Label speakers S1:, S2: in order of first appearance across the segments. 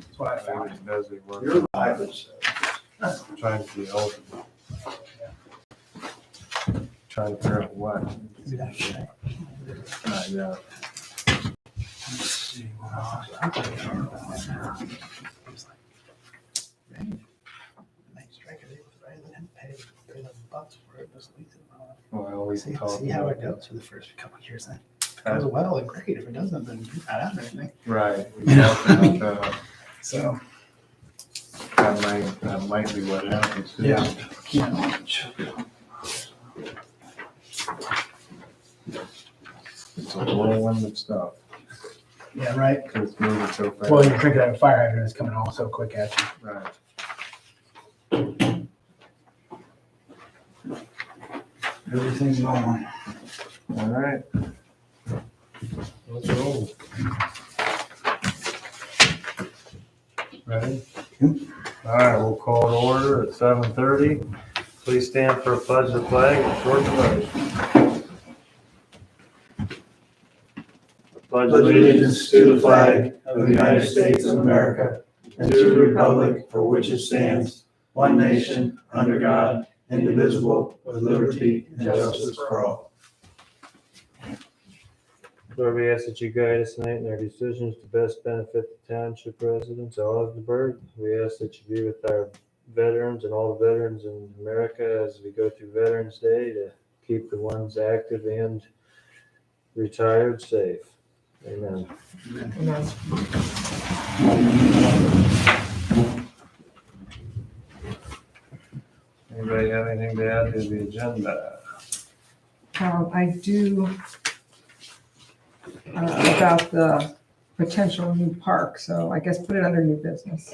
S1: That's what I found.
S2: Maybe busy working.
S3: You're live, it's,
S2: Trying to be old. Trying to figure out what. Not yet.
S1: Let's see what else. I'm pretty sure about that. It's like, dang, nice record. They was rather than pay the bucks for it, just leave it alone.
S2: Well, we can talk.
S1: See how it
S2: about
S1: goes for the first couple of years then. If it goes well, then great. If it doesn't, then you're not out of anything.
S2: Right.
S1: You know?
S2: So
S1: So,
S2: that might be what happens. too.
S1: yeah. Yeah.
S2: It's a whirlwind stuff.
S1: Yeah, right.
S2: It's moving so fast.
S1: Well, you're drinking out of a fire hydrant, it's coming all so quick at you.
S2: Right.
S1: Everything's going.
S2: All right. Let's roll. Ready? All right, we'll call to order at 7:30. Please stand for a pledge of the flag and short devotion.
S3: pledge allegiance to the flag of the United States of America and to the republic for which it stands, one nation, under God, indivisible, with liberty and justice for all.
S2: Lord, we ask that you guide us tonight in our decisions to best benefit the township residents of Osnaburg. We ask that you be with our veterans and all the veterans in America as we go through Veterans Day to keep the ones active and retired safe. Amen. Anybody have anything to add to the agenda?
S4: I do, about the potential new park, so I guess put it under new business.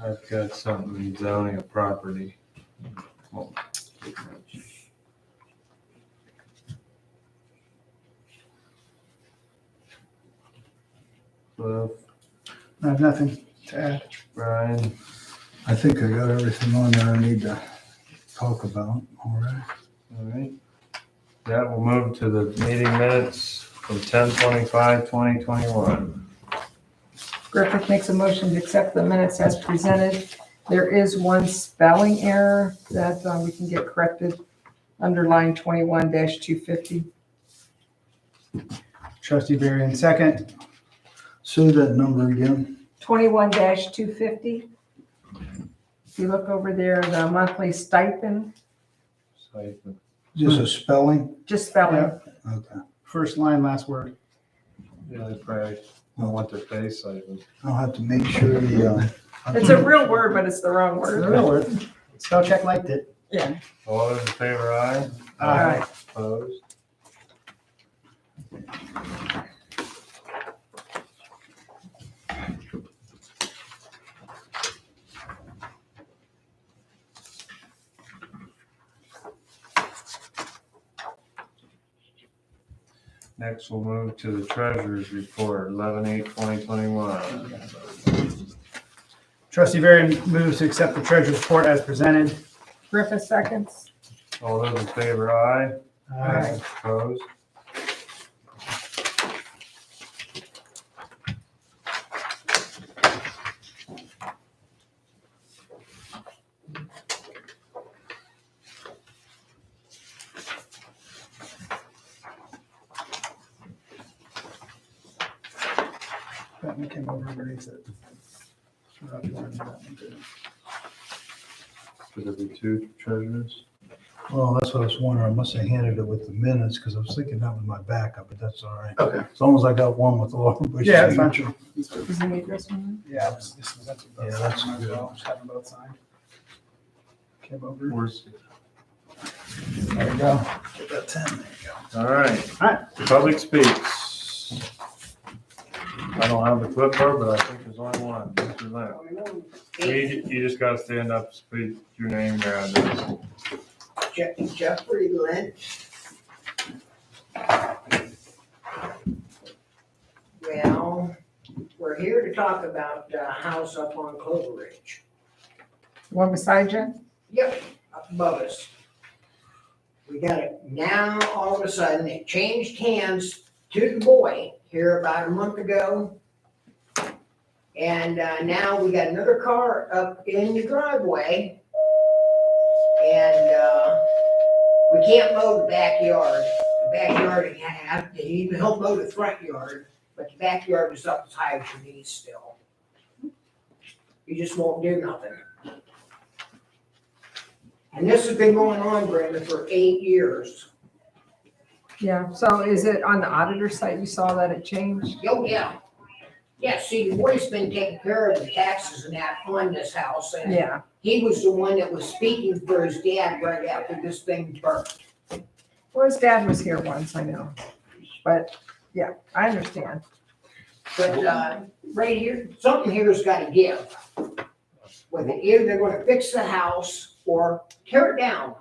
S2: I've got something in zoning of property. Cliff,
S1: I have nothing to add.
S2: Brian,
S3: I think I got everything on there I need to talk about, all right?
S2: all right. Yeah, we'll move to the meeting minutes from 10/25/2021.
S4: Griffith makes a motion to accept the minutes as presented. There is one spelling error that we can get corrected under line 21-250.
S1: Trustee Varian, second.
S3: Say that number again.
S4: 21-250. If you look over there, the monthly stipend,
S2: Stipend.
S3: Just a spelling?
S4: just spelling.
S1: Yeah.
S3: Okay.
S1: First line, last word.
S2: Yeah, they probably don't want their face stipend.
S3: I'll have to make sure the,
S4: It's a real word, but it's the wrong
S1: It's a
S4: word.
S1: real word. Spell check liked it.
S4: Yeah.
S2: All those in favor, aye?
S1: Aye.
S2: Opposed? Next, we'll move to the treasurer's report, 11/8/2021.
S1: Trustee Varian moves to accept the treasurer's report as presented.
S4: Griffith seconds.
S2: All those in favor, aye?
S4: Aye.
S2: Opposed?
S1: That one came over underneath it. Forgot to order that one too.
S2: Should there be two treasurers?
S3: well, that's what I was wondering. I must have handed it with the minutes because I was thinking that was my backup, but that's all right.
S1: Okay.
S3: As long as I got one with Laura Bush's
S1: Yeah, that's fine.
S3: signature.
S4: Is the address one?
S1: Yeah, that's both
S3: Yeah, that's
S1: signed as
S3: good.
S1: well. Just have them both signed. Came over.
S2: Where's?
S1: There you go. Get that 10. There you go.
S2: All right.
S1: All right.
S2: Public speaks. I don't have the clipboard, but I think there's only one. Mr. Lynn. You just gotta stand up, speak your name, your address.
S5: Jeffrey Lynch. Well, we're here to talk about the house up on Clover Ridge.
S4: The one beside you?
S5: Yep, up above us. We got it now, all of a sudden, it changed hands to the boy here about a month ago. And now we got another car up in the driveway. And we can't mow the backyard. The backyard, they even help mow the front yard, but the backyard is up as high as your knees still. You just won't do nothing. And this has been going on, Brenda, for 8 years.
S4: Yeah, so is it on the auditor site you saw that it changed?
S5: Oh, yeah. Yeah, see, the boy's been taking care of the taxes and that on this house, and
S4: Yeah,
S5: he was the one that was speaking for his dad right after this thing burned.
S4: well, his dad was here once, I know. But, yeah, I understand.
S5: But, right here, something here's gotta give. Whether either they're gonna fix the house or tear it down.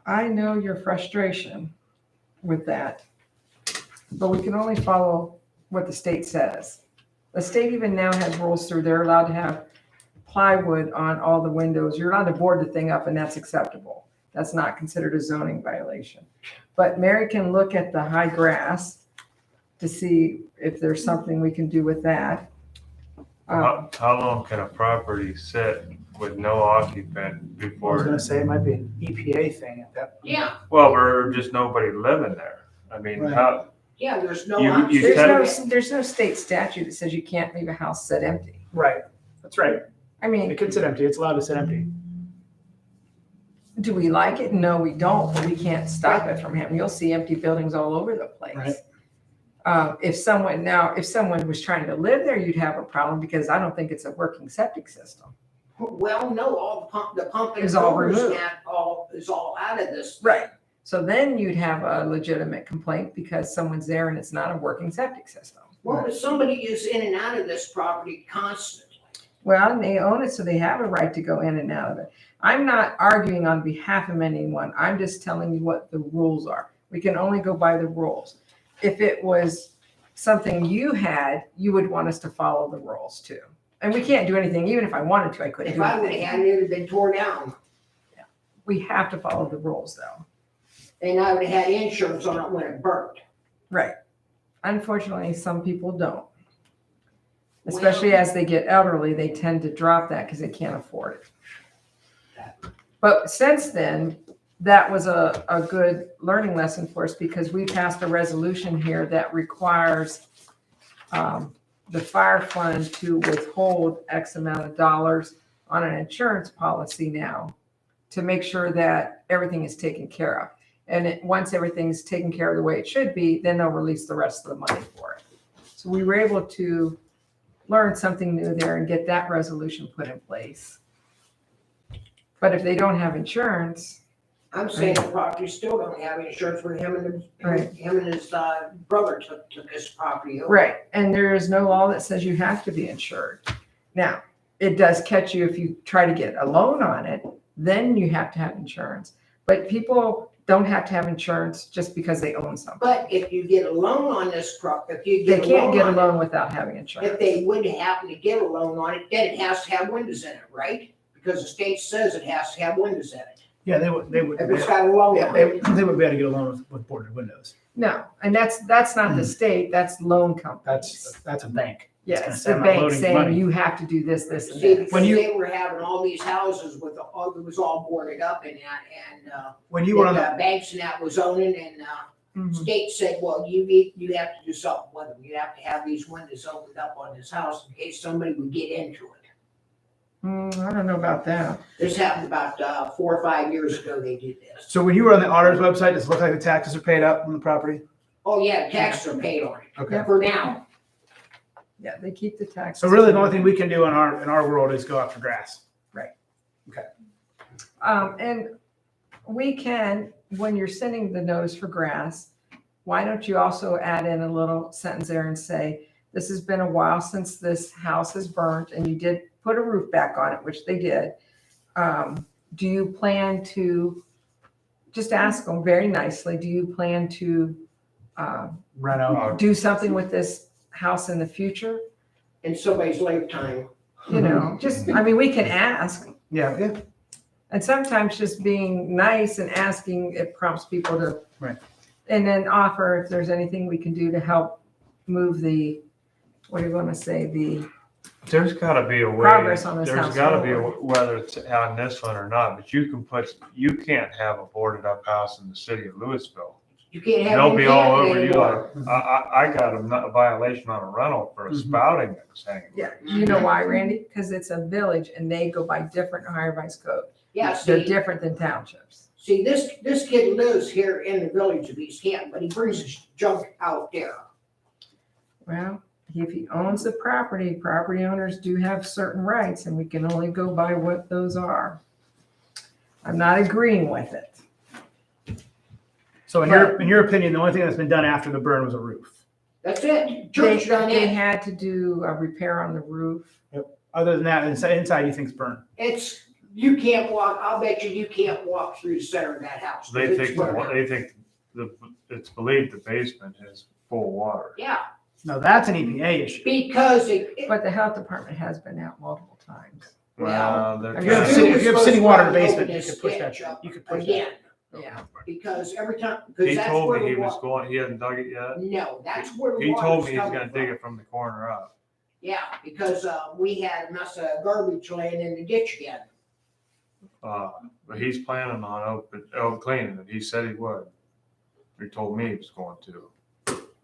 S4: I know your frustration with that, but we can only follow what the state says. The state even now has rules through, they're allowed to have plywood on all the windows. You're allowed to board the thing up and that's acceptable. That's not considered a zoning violation. But Mary can look at the high grass to see if there's something we can do with that.
S2: How long can a property sit with no occupant
S1: I was
S2: before,
S1: gonna say it might be an EPA thing at that.
S5: Yeah,
S2: well, or just nobody living there? I mean,
S1: Right.
S2: how,
S5: yeah, there's no.
S2: You
S4: There's no state statute that says you can't leave a house sit empty.
S1: Right, that's right.
S4: I mean,
S1: It can sit empty. It's allowed to sit empty.
S4: do we like it? No, we don't, but we can't stop it from happening. You'll see empty buildings all over the place.
S1: Right.
S4: If someone was trying to live there, you'd have a problem because I don't think it's a working septic system.
S5: Well, no, all the pump and
S4: Is all
S5: motors and
S4: removed.
S5: that is all out of this.
S4: Right. So then you'd have a legitimate complaint because someone's there and it's not a working septic system.
S5: Well, if somebody is in and out of this property constantly.
S4: Well, and they own it, so they have a right to go in and out of it. I'm not arguing on behalf of anyone. I'm just telling you what the rules are. We can only go by the rules. If it was something you had, you would want us to follow the rules too. And we can't do anything, even if I wanted to, I couldn't
S5: If
S4: do
S5: I would have
S4: anything.
S5: had it, it'd have been tore down.
S4: We have to follow the rules though.
S5: And I would have had insurance on it when it burnt.
S4: Right. Unfortunately, some people don't. Especially as they get elderly, they tend to drop that because they can't afford it. But since then, that was a good learning lesson for us because we passed a resolution here that requires the fire fund to withhold X amount of dollars on an insurance policy now to make sure that everything is taken care of. And once everything's taken care of the way it should be, then they'll release the rest of the money for it. So we were able to learn something new there and get that resolution put in place. But if they don't have insurance,
S5: I'm saying the property still don't have insurance for him and
S4: Right.
S5: him and his brother took his property over.
S4: right, and there is no law that says you have to be insured. Now, it does catch you if you try to get a loan on it, then you have to have insurance. But people don't have to have insurance just because they own something.
S5: But if you get a loan on this if you
S4: They
S5: get a
S4: can't
S5: loan
S4: get a
S5: on it,
S4: loan without having
S5: if
S4: insurance.
S5: they would happen to get a loan on it, then it has to have windows in it, right? Because the state says it has to have windows in it.
S1: Yeah, they would.
S5: If it's got a loan
S1: Yeah,
S5: on it.
S1: they would be able to get a loan with boarded windows.
S4: No, and that's not the state, that's loan companies.
S1: That's a bank.
S4: Yes,
S1: say
S4: the
S1: I'm not
S4: bank
S1: loading
S4: saying
S1: money.
S4: you have to do this, this, and
S5: See,
S4: this.
S5: because they were having all these houses with, it was all boarded up and that, and,
S1: When you were on the,
S5: banks and that was owning, and,
S4: Mhm.
S5: state said, well, you have to do something with them. You have to have these windows opened up on this house in case somebody would get into it.
S4: I don't know about that.
S5: This happened about 4 or 5 years ago, they did this.
S1: so when you were on the auditor's website, does it look like the taxes are paid up on the property?
S5: Oh, yeah, taxes are paid on it,
S1: Okay.
S5: for now.
S4: Yeah, they keep the taxes.
S1: So really, the only thing we can do in our world is go after grass.
S4: And we can, when you're sending the notice for grass, why don't you also add in a little sentence there and say, this has been a while since this house has burnt and you did put a roof back on it, which they did. Do you plan to, just ask them very nicely, do you plan to
S1: Reno.
S4: do something with this house in the future?
S5: In somebody's lifetime.
S4: You know, just, I mean, we can ask.
S1: Yeah, yeah.
S4: And sometimes just being nice and asking, it prompts people to.
S1: Right.
S4: And then offer if there's anything we can do to help move the, what do you want to say, the
S2: There's gotta be a way.
S4: progress on this
S2: There's
S4: house
S2: gotta be,
S4: forward.
S2: whether it's on this one or not, but you can't have a boarded up house in the city of Louisville.
S5: You can't have.
S2: They'll
S5: them
S2: be all
S5: camping
S2: over you
S5: anymore.
S2: like, I got a violation on a rental for a spouting that was hanging.
S4: Yeah, you know why, Randy? Because it's a village and they go by different Ohio Revised Code.
S5: Yeah,
S4: They're
S5: see,
S4: different than townships.
S5: this kid lives here in the village of East Canton, but he brings his junk out there.
S4: Well, if he owns the property, property owners do have certain rights and we can only go by what those are. I'm not agreeing with it.
S1: So in your opinion, the only thing that's been done after the burn was a roof.
S5: That's it. Church done
S4: They
S5: it.
S4: had to do a repair on the roof.
S1: Other than that, inside you think's burned.
S5: You can't walk, I'll bet you can't walk through the center of that house.
S2: They
S5: It's
S2: think,
S5: burned out.
S2: it's believed the basement is full of water.
S5: Yeah,
S1: No, that's an EPA issue.
S5: because
S4: But the health department has been out multiple times.
S5: Well,
S2: They're
S1: If you have
S2: trying-
S1: city, if you have city water in the
S5: Supposed to
S1: basement, you
S5: open
S1: could push
S5: this
S1: that,
S5: ditch
S1: you could push that.
S5: again,
S4: Yeah.
S5: because every time, because
S2: He
S5: that's
S2: told
S5: where
S2: me he
S5: the
S2: was
S5: water.
S2: going, he hadn't dug it yet.
S5: No, that's where the
S2: He
S5: water's
S2: told me he's
S5: coming
S2: gonna
S5: from.
S2: dig it from the corner up.
S5: Yeah, because, we had a mess of garbage laying in the ditch again.
S2: But he's planning on cleaning it. He said he would. He told me he was going to.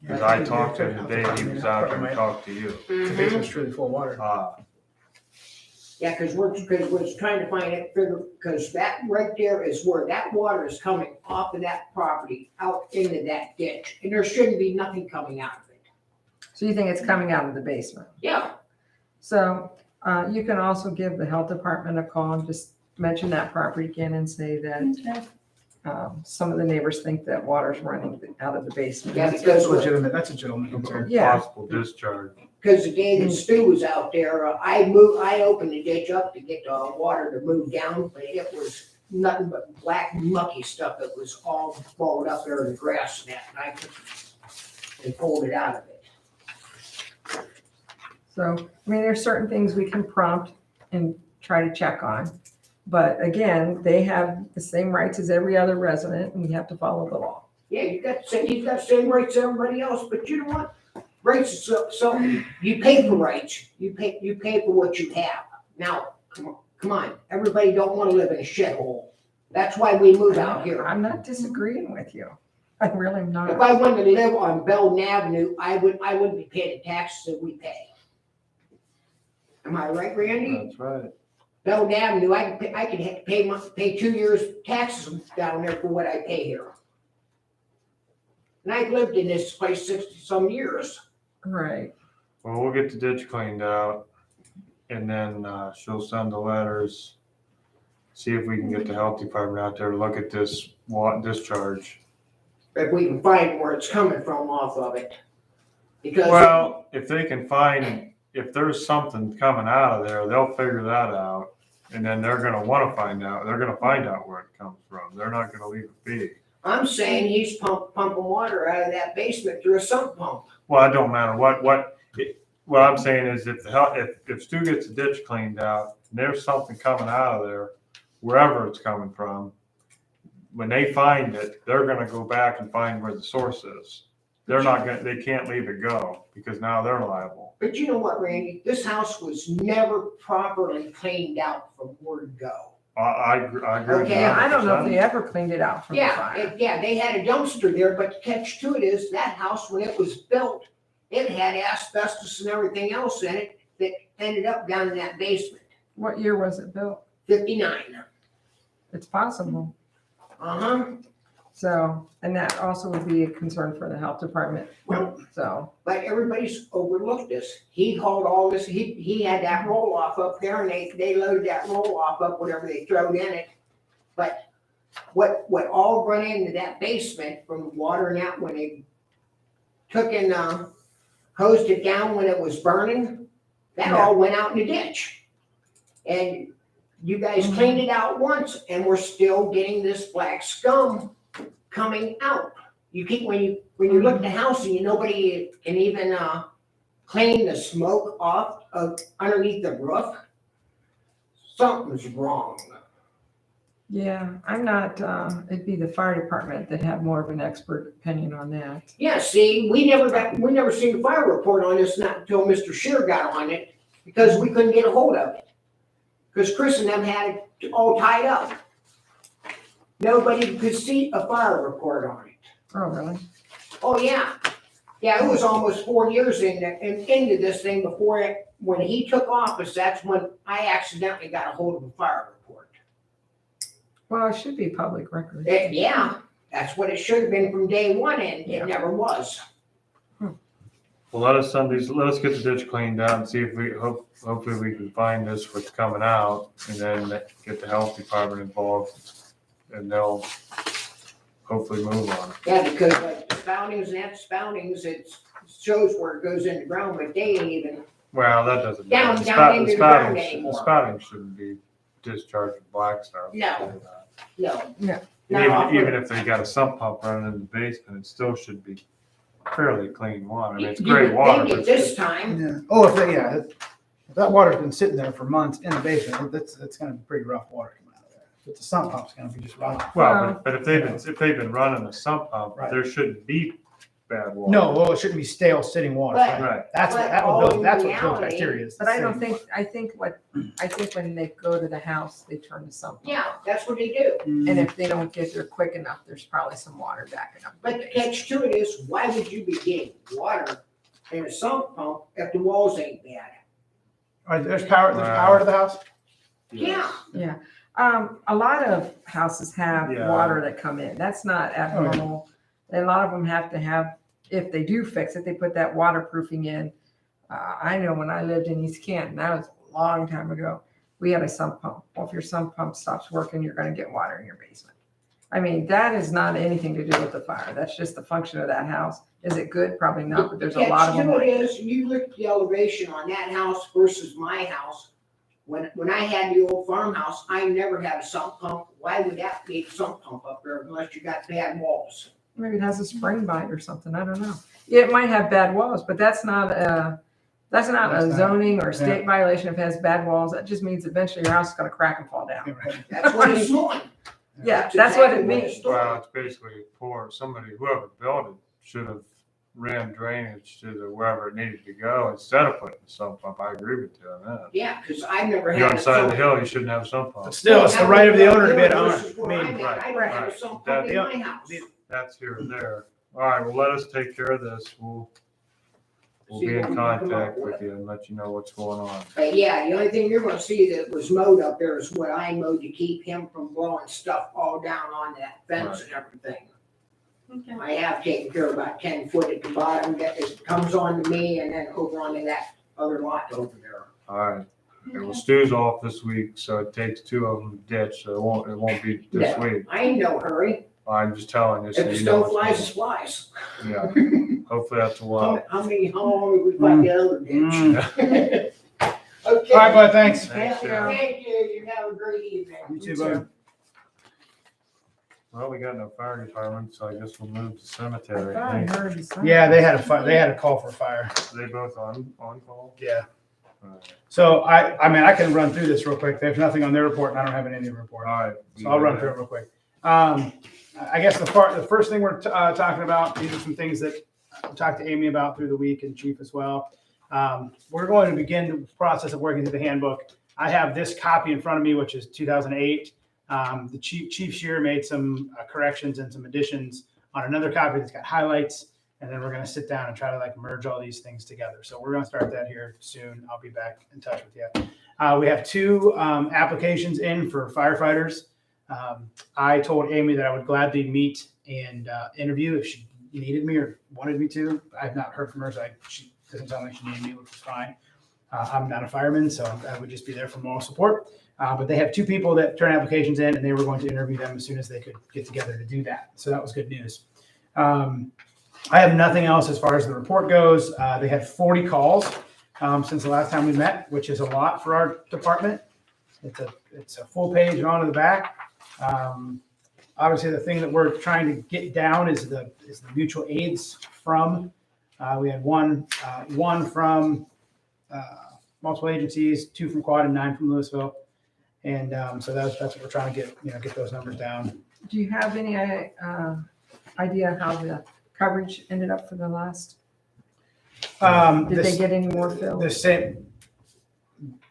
S2: Cause I talked to him the day he was out there and talked to you.
S1: The basement's truly full of water.
S5: Yeah, because we're trying to find it, because that right there is where that water is coming off of that property out into that ditch. And there shouldn't be nothing coming out of it.
S4: So you think it's coming out of the basement?
S5: Yeah,
S4: So you can also give the health department a call and just mention that property again and say that some of the neighbors think that water's running out of the basement.
S5: yeah,
S1: That's
S5: because,
S1: legitimate, that's a legitimate concern.
S4: Yeah.
S2: Possible discharge.
S5: because the day that Stu was out there, I opened the ditch up to get the water to move down, but it was nothing but black mucky stuff that was all balled up there in the grass and that, and I took it and pulled it out of it.
S4: So, I mean, there's certain things we can prompt and try to check on. But again, they have the same rights as every other resident and we have to follow the law.
S5: Yeah, you've got the same rights as everybody else, but you know what? Rights is something, you pay for rights, you pay for what you have. Now, come on, everybody don't wanna live in a shithole. That's why we move out here.
S4: I'm not disagreeing with you. I really am
S5: If
S4: not.
S5: I wanted to live on Belden Avenue, I wouldn't be paying the taxes that we pay. Am I right, Randy?
S2: That's right.
S5: Belden Avenue, I could have to pay 2 years taxes down there for what I pay here. And I've lived in this place 60-some years.
S4: Right.
S2: Well, we'll get the ditch cleaned out and then she'll send the letters. See if we can get the health department out there to look at this discharge.
S5: If we can find where it's coming from off of it. Because,
S2: Well, if they can find, if there's something coming out of there, they'll figure that out. And then they're gonna wanna find out, they're gonna find out where it comes from. They're not gonna leave it be.
S5: I'm saying he's pumping water out of that basement through a sump pump.
S2: Well, it don't matter what I'm saying is if Stu gets the ditch cleaned out, and there's something coming out of there, wherever it's coming from, when they find it, they're gonna go back and find where the source is. They can't leave it go because now they're liable.
S5: But you know what, Randy? This house was never properly cleaned out from word go.
S2: I agree. with
S5: Okay,
S2: you
S4: I don't know if
S2: 100%.
S4: they ever cleaned it out from the fire.
S5: Yeah, they had a dumpster there, but the catch to it is that house, when it was built, it had asbestos and everything else in it that ended up down in that basement.
S4: What year was it built?
S5: 59.
S4: It's possible.
S5: Uh-huh.
S4: So, and that also would be a concern for the health department.
S5: Well,
S4: So,
S5: but everybody's overlooked this. He hauled all this, he had that roll off up there and they loaded that roll off up, whatever they throwed in it. But what all run into that basement from water and that when they took and, hosed it down when it was burning, that
S4: Yeah.
S5: all went out in the ditch. And you guys cleaned it out once and we're still getting this black scum coming out. You keep, when you look at the house and nobody can even, clean the smoke off of underneath the roof, something's wrong.
S4: Yeah, I'm not, it'd be the fire department that have more of an expert opinion on that.
S5: Yeah, see, we never seen a fire report on this, not until Mr. Shear got on it, because we couldn't get a hold of it. Because Chris and them had it all tied up. Nobody could see a fire report on it.
S4: Oh, really?
S5: Oh, yeah. Yeah, it was almost 4 years into this thing before when he took office, that's when I accidentally got a hold of a fire report.
S4: Well, it should be public record.
S5: Yeah, that's what it should have been from day one, and
S4: Yeah.
S5: it never was.
S2: Well, let us get the ditch cleaned out and see if hopefully we can find this what's coming out and then get the health department involved and they'll hopefully move on it.
S5: Yeah, because like the spoutings, it shows where it goes in the ground, but they ain't even,
S2: Well, that doesn't
S5: Down-
S2: matter.
S5: down into the ground
S2: The
S5: anymore.
S2: spouting shouldn't be discharged with black stuff.
S5: No. no.
S4: No.
S5: Not
S2: Even if they got a sump pump running in the basement, it still should be fairly clean water. I mean, it's
S5: You
S2: great
S5: would
S2: water,
S5: think
S2: but
S5: at this time,
S1: Yeah. Oh, if that water's been sitting there for months in the basement, that's gonna be pretty rough water coming out of there. But the sump pump's gonna be just right.
S2: but if they've been running a sump pump,
S1: Right.
S2: there shouldn't be bad water.
S1: No, well, it shouldn't be stale sitting water.
S5: But-
S2: Right.
S1: That's what, that's what kills bacteria. is the
S4: But I don't
S1: same
S4: think, I think when they go to the house, they turn the sump on.
S5: yeah, that's what they do.
S1: water.
S4: And if they don't get there quick enough, there's probably some water backing up.
S5: But the catch to it is, why would you be getting water in a sump pump if the walls ain't bad?
S1: All right, there's power to the house?
S5: Yeah.
S4: Yeah, a lot of houses have
S2: Yeah.
S4: water that come in. That's not abnormal. A lot of them have to have, if they do fix it, they put that waterproofing in. I know when I lived in East Canton, that was a long time ago, we had a sump pump. Well, if your sump pump stops working, you're gonna get water in your basement. I mean, that is not anything to do with the fire. That's just the function of that house. Is it good? Probably not, but there's a lot of
S5: Catch
S4: them.
S5: to it
S4: like that.
S5: is, you look at the elevation on that house versus my house. When I had the old farmhouse, I never had a sump pump. Why would that need a sump pump up there unless you got bad walls?
S4: Maybe it has a spring bite or something. I don't know. It might have bad walls, but that's not a
S1: That's not-
S4: zoning or state violation if it has bad walls. That just means eventually your house is gonna crack and fall down.
S1: Yeah, right.
S5: That's what it's doing.
S4: Yeah, that's what it
S5: exactly
S4: means.
S5: it's doing.
S2: Well, it's basically whoever built it should have ran drainage to wherever it needed to go instead of putting the sump pump. I agree with you on that.
S5: Yeah, because I've never
S2: You're
S5: had
S2: on
S5: a
S2: the side of the
S5: sump.
S2: hill, you shouldn't have a sump
S1: But
S2: pump.
S1: still, it's the right of the owner to be able to
S5: Versus
S1: own
S5: where
S1: it. I
S5: I'm
S1: mean,
S5: at, I don't have a
S2: right.
S5: sump pump in my house.
S2: That's here and there. All right, well, let us take care of this. We'll
S5: See
S2: be
S5: what
S2: in
S5: we can come
S2: contact
S5: up with.
S2: with you and let you know what's going on.
S5: But yeah, the only thing you're gonna see that was mowed up there is what I mowed to keep him from blowing stuff all down on that fence and everything.
S4: Okay.
S5: I have taken care of about 10 foot at the bottom that it comes on to me and then over onto that other lot over there.
S2: All right. And well, Stu's off this week, so it takes two of them to ditch, so it won't be this
S5: No,
S2: week.
S5: I ain't no hurry.
S2: I'm just telling you. so
S5: If the
S2: you know
S5: snow
S2: what's
S5: flies, it flies.
S2: going on. Yeah, hopefully that's a while.
S5: How long have we got the other ditch? Okay.
S1: All right, bud, thanks.
S2: Thanks,
S5: Yeah,
S2: Joe.
S5: thank you. You have a great evening.
S1: You too, bud.
S2: Well, we got no fire department, so I guess we'll move to
S4: I
S2: cemetery.
S4: thought I heard you say.
S1: Yeah, they had a call for a fire.
S2: Are they both on call?
S1: Yeah.
S2: All right.
S1: So I mean, I can run through this real quick. There's nothing on their report and I don't have any report.
S2: All right.
S1: So I'll run through it real quick. I guess the first thing we're talking about, these are some things that I talked to Amy about through the week and Chief as well. We're going to begin the process of working through the handbook. I have this copy in front of me, which is 2008. The Chief Shear made some corrections and some additions on another copy that's got highlights. And then we're going to sit down and try to like merge all these things together. So we're going to start that here soon. I'll be back in touch with you. We have two applications in for firefighters. I told Amy that I would gladly meet and interview if she needed me or wanted me to. I've not heard from her, so she doesn't sound like she needed me, which is fine. I'm not a fireman, so I would just be there for moral support. But they have two people that turn applications in, and they were going to interview them as soon as they could get together to do that. So that was good news. I have nothing else as far as the report goes. They had 40 calls since the last time we met, which is a lot for our department. It's a full page and on to the back. Obviously, the thing that we're trying to get down is the mutual aids from. We had one from multiple agencies, 2 from Quad and 9 from Louisville. And so that's what we're trying to get those numbers down.
S4: Do you have any idea how the coverage ended up for the last? Did they get any more filled?
S1: The same.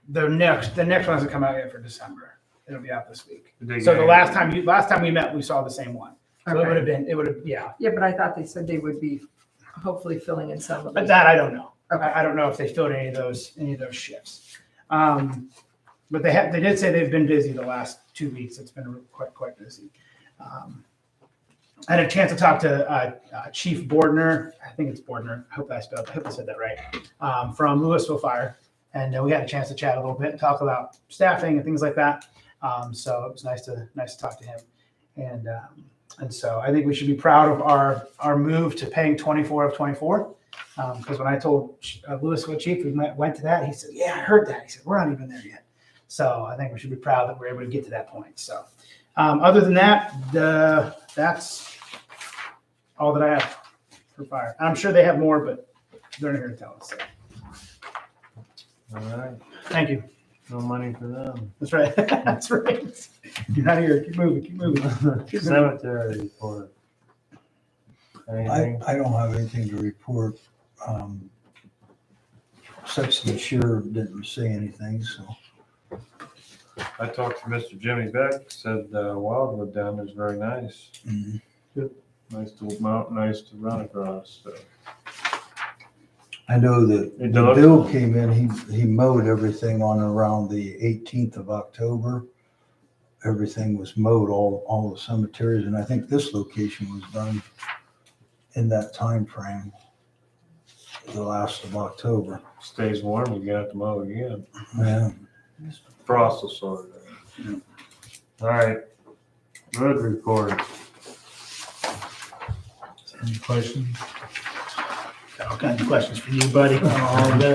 S1: The next one hasn't come out yet for December. It'll be out this week. So the last time we met, we saw the same one. So
S4: Okay.
S1: it would have, yeah.
S4: Yeah, but I thought they said they would be hopefully filling in some of
S1: But
S4: those.
S1: that I don't know.
S4: Okay.
S1: I don't know if they filled any of those shifts. But they did say they've been busy the last 2 weeks. It's been quite busy. I had a chance to talk to Chief Bordner. I think it's Bordner. I hope I said that right. From Louisville Fire, and we had a chance to chat a little bit and talk about staffing and things like that. So it was nice to talk to him. And so I think we should be proud of our move to paying 24 of 24. Because when I told Louisville Chief, we went to that, he said, "Yeah, I heard that." He said, "We're not even there yet." So I think we should be proud that we're able to get to that point. So other than that, that's all that I have for fire. I'm sure they have more, but they're not here to tell us. So.
S2: All right,
S1: Thank you.
S2: no money for them.
S1: That's right. That's right. You're not here. Keep moving. Keep moving.
S2: Cemetery report. Anything?
S3: I don't have anything to report. Section Sure didn't say anything, so.
S2: I talked to Mr. Jimmy Beck, said Wildwood down there is very nice.
S3: Mhm.
S2: Nice to mount, nice to run across. So.
S3: I know that
S2: It
S3: the
S2: does.
S3: bill came in, he mowed everything on around the 18th of October. Everything was mowed, all the cemeteries, and I think this location was done in that time frame, the last of October.
S2: Stays warm, you got to mow again.
S3: Yeah.
S2: Frost will sort it out. All right, road report.
S6: Any questions?
S1: Got all kinds of questions for you, buddy.
S6: All day.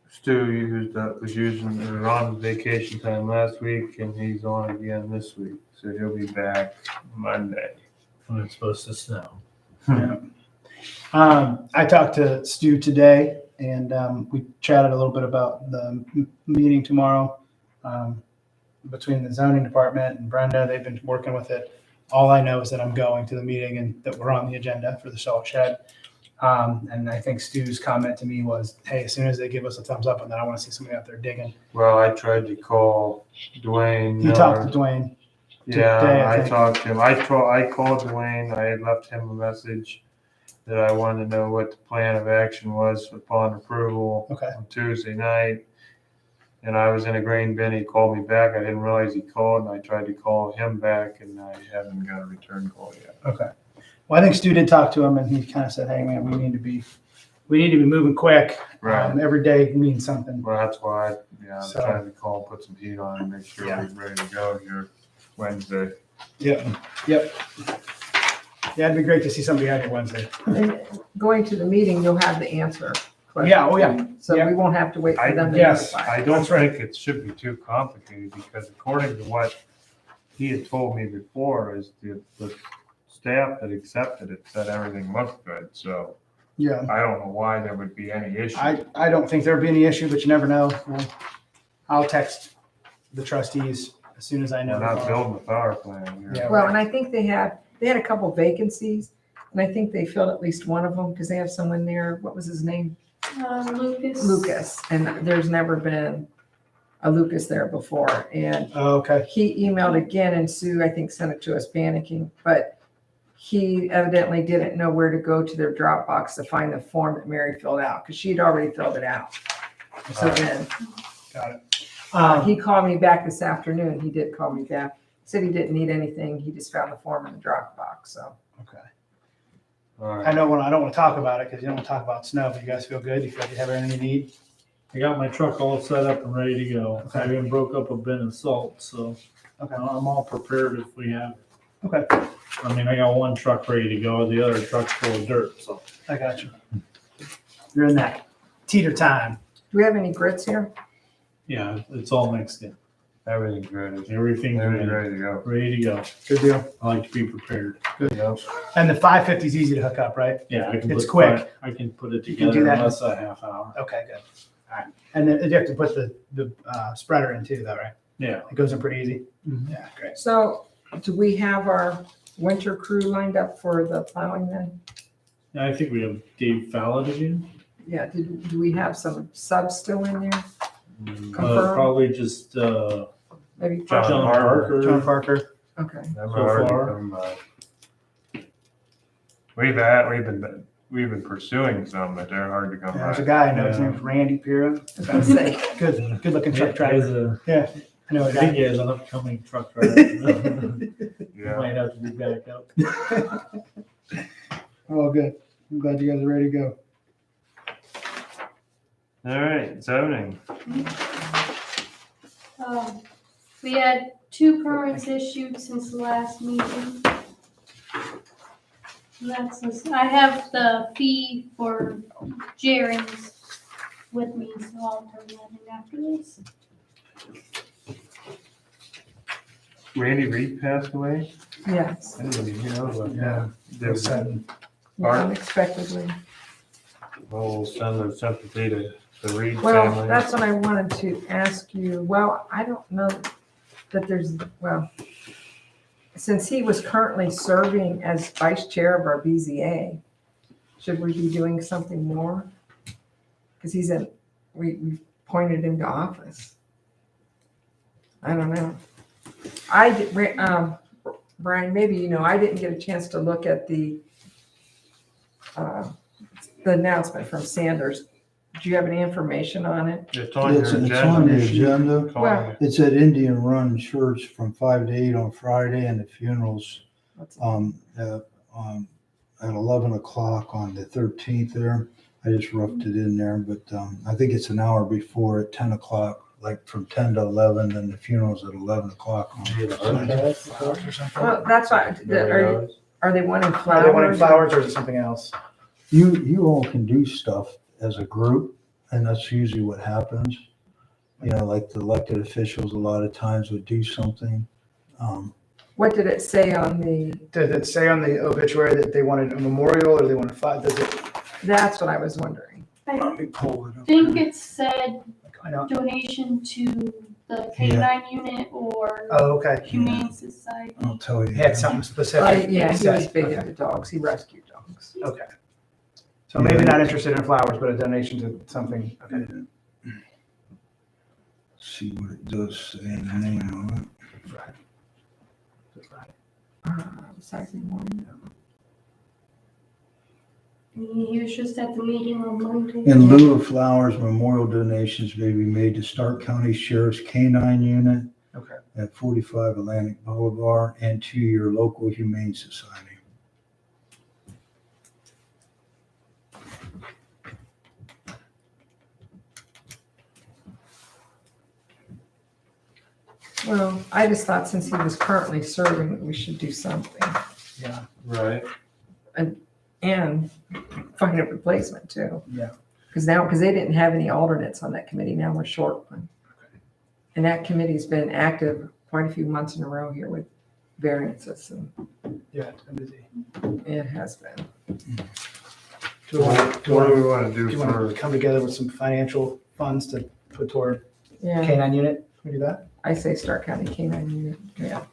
S2: Stu was on vacation time last week, and he's on again this week, so he'll be back Monday.
S6: When it's supposed to snow.
S1: Yeah. I talked to Stu today, and we chatted a little bit about the meeting tomorrow between the zoning department and Brenda. They've been working with it. All I know is that I'm going to the meeting and that we're on the agenda for the salt shed. And I think Stu's comment to me was, "Hey, as soon as they give us a thumbs up on that, I want to see somebody out there digging."
S2: Well, I tried to call Dwayne.
S1: He talked to Dwayne. today,
S2: Yeah,
S1: I
S2: I
S1: think.
S2: talked to him. I called Dwayne. I had left him a message that I wanted to know what the plan of action was upon approval
S1: Okay.
S2: on Tuesday night. And I was in a grain bin. He called me back. I didn't realize he called, and I tried to call him back, and I haven't got a return call yet.
S1: Okay. Well, I think Stu did talk to him, and he kind of said, "Hey, man, we need to be moving quick.
S2: Right.
S1: Every day means something."
S2: Well, that's why I'm
S1: So-
S2: trying to call, put some heat on, and make sure
S1: Yeah.
S2: we're ready to go here Wednesday.
S1: Yep. Yeah, it'd be great to see somebody out here Wednesday.
S4: And going to the meeting, you'll have the answer.
S1: Yeah. Oh, yeah.
S4: So
S1: Yeah.
S4: we won't have to wait for them to
S1: Yes.
S4: notify.
S2: I don't
S1: That's right.
S2: think it should be too complicated, because according to what he had told me before, is the staff that accepted it said everything looked good, so
S1: Yeah.
S2: I don't know why there would be any issue.
S1: I don't think there'd be any issue, but you never know. I'll text the trustees as soon as I know.
S2: We're not building a power plant here.
S1: Yeah.
S4: Well, and I think they had a couple vacancies, and I think they filled at least one of them, because they have someone there, what was his name? Lucas, and there's never been a Lucas there before, and
S1: Oh, okay.
S4: he emailed again, and Sue, I think, sent it to us panicking, but he evidently didn't know where to go to their Dropbox to find the form that Mary filled out, because she'd already filled it out. So then,
S1: Got it.
S4: he called me back this afternoon, he did call me back, said he didn't need anything, he just found the form in the Dropbox, so.
S1: Okay.
S2: All
S1: I
S2: right.
S1: know I don't want to talk about it because you don't want to talk about snow, but you guys feel good? You feel like you have everything you need?
S6: I got my truck all set up and ready to go.
S1: Okay.
S6: I even broke up a bin of salt, so
S1: Okay.
S6: I'm all prepared if we have.
S1: Okay.
S6: I mean, I got one truck ready to go, the other truck's full of dirt, so.
S1: I got you. You're in that teeter time.
S4: Do we have any grits here?
S6: Yeah, it's all mixed in.
S2: Everything's ready.
S6: Everything's
S2: Everything's
S6: ready,
S2: ready to go.
S6: ready to go.
S3: Good deal.
S6: I like to be prepared.
S2: Yep.
S3: And the 550 is easy to hook up, right?
S6: Yeah, I can
S3: It's
S6: put
S3: quick.
S6: I can put it
S3: You can do
S6: together
S3: that.
S6: in less than a half hour.
S3: Okay, good. All right. And then you have to put the spreader in too, though, right?
S6: Yeah.
S3: It goes in pretty easy.
S6: Mhm.
S3: Yeah, great.
S4: So do we have our winter crew lined up for the plowing then?
S6: Yeah, I think we have Dave Fallon again.
S4: Yeah, do we have some subs still in there? Confirm?
S6: Probably just,
S4: Maybe,
S2: John
S6: John Parker.
S3: John Parker.
S4: okay.
S2: Never
S6: So
S2: already
S6: far?
S2: come by. We've been pursuing some, but they're hard to come
S3: Yeah, there's a
S2: by.
S3: guy I know. His
S6: Yeah.
S3: name's Randy Piro.
S4: I was gonna say,
S3: Good looking truck
S6: He
S3: driver.
S6: has a-
S3: Yeah, I know
S6: I
S3: a
S6: think
S3: guy.
S6: he has an upcoming truck driver. He
S2: Yeah.
S6: might have to be back up.
S3: Oh, good. I'm glad you guys are ready to go.
S2: All right, zoning.
S7: We had 2 permits issued since the last meeting. I have the fee for Jerry's with me, so I'll turn that in after this.
S2: Randy Reed passed away?
S4: yes,
S2: I didn't even know about
S3: Yeah.
S2: that. There's
S3: Sudden.
S2: Art.
S4: unexpectedly.
S2: We'll send our sympathy to the Reed
S4: Well,
S2: family.
S4: that's what I wanted to ask you. Well, I don't know that since he was currently serving as vice chair of our BZA, should we be doing something more? Because we appointed him to office. I don't know. Brian, maybe you know, I didn't get a chance to look at the announcement from Sanders. Do you have any information on it?
S2: It's on your
S8: It's
S2: agenda.
S8: on the agenda.
S2: Calling it.
S8: It's at Indian Run Church from 5 to 8 on Friday, and the funeral's at 11 o'clock on the 13th there. I just roughed it in there, but I think it's an hour before at 10 o'clock, like from 10 to 11, and the funeral's at 11 o'clock.
S4: Well, that's why. Are they wanting
S3: Are they wanting
S4: flowers?
S3: flowers or is it something else?
S8: You all can do stuff as a group, and that's usually what happens. You know, like the elected officials a lot of times would do something.
S4: What did it say on the?
S3: Did it say on the obituary that they wanted a memorial or they wanted does it?
S4: That's what I was wondering.
S7: I
S3: Let me pull it up.
S7: think it said
S3: I don't.
S7: donation to the K9 unit or
S3: Oh, okay.
S7: Humane Society.
S8: I'll tell you.
S3: He had something specific.
S4: Yeah, he was big
S3: Okay.
S4: into dogs. He rescued dogs.
S3: Okay. So maybe not interested in flowers, but a donation to something. Okay.
S8: See what it does say in the name of it.
S4: Saturday morning.
S7: He was just at the meeting on Monday.
S8: In lieu of flowers, memorial donations may be made to Stark County Sheriff's K-9 Unit
S3: Okay.
S8: at 45 Atlantic Boulevard and to your local Humane Society.
S4: Well, I just thought since he was currently serving, that we should do something
S3: Yeah.
S2: Right.
S4: and find a replacement too.
S3: Yeah.
S4: Because they didn't have any alternates on that committee. Now we're short one. And that committee's been active quite a few months in a row here with variances, and
S3: Yeah. It's been busy.
S4: it has been.
S3: Do we want
S2: What do we want to do
S3: do you want
S2: for,
S3: to come together with some financial funds to put toward
S4: Yeah,
S3: K-9 unit? Can we do that?
S4: I say Stark County K-9 unit. Yeah,
S3: What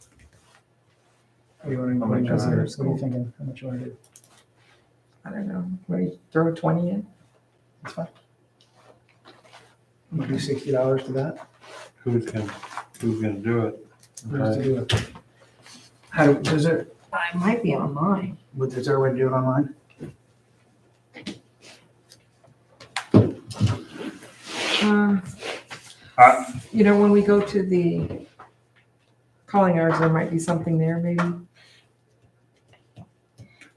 S3: do you want to,
S2: How
S3: what
S2: much
S3: are
S2: is
S3: you
S4: it?
S3: thinking? How much you want to do?
S4: I don't know. What do you throw 20 in?
S3: That's fine. We'll do $60 to that.
S2: who's gonna do it?
S3: Who's to do it? How do, is there,
S4: I might be online.
S3: is there a way to do it online?
S4: You know, when we go to the calling hours, there might be something there, maybe.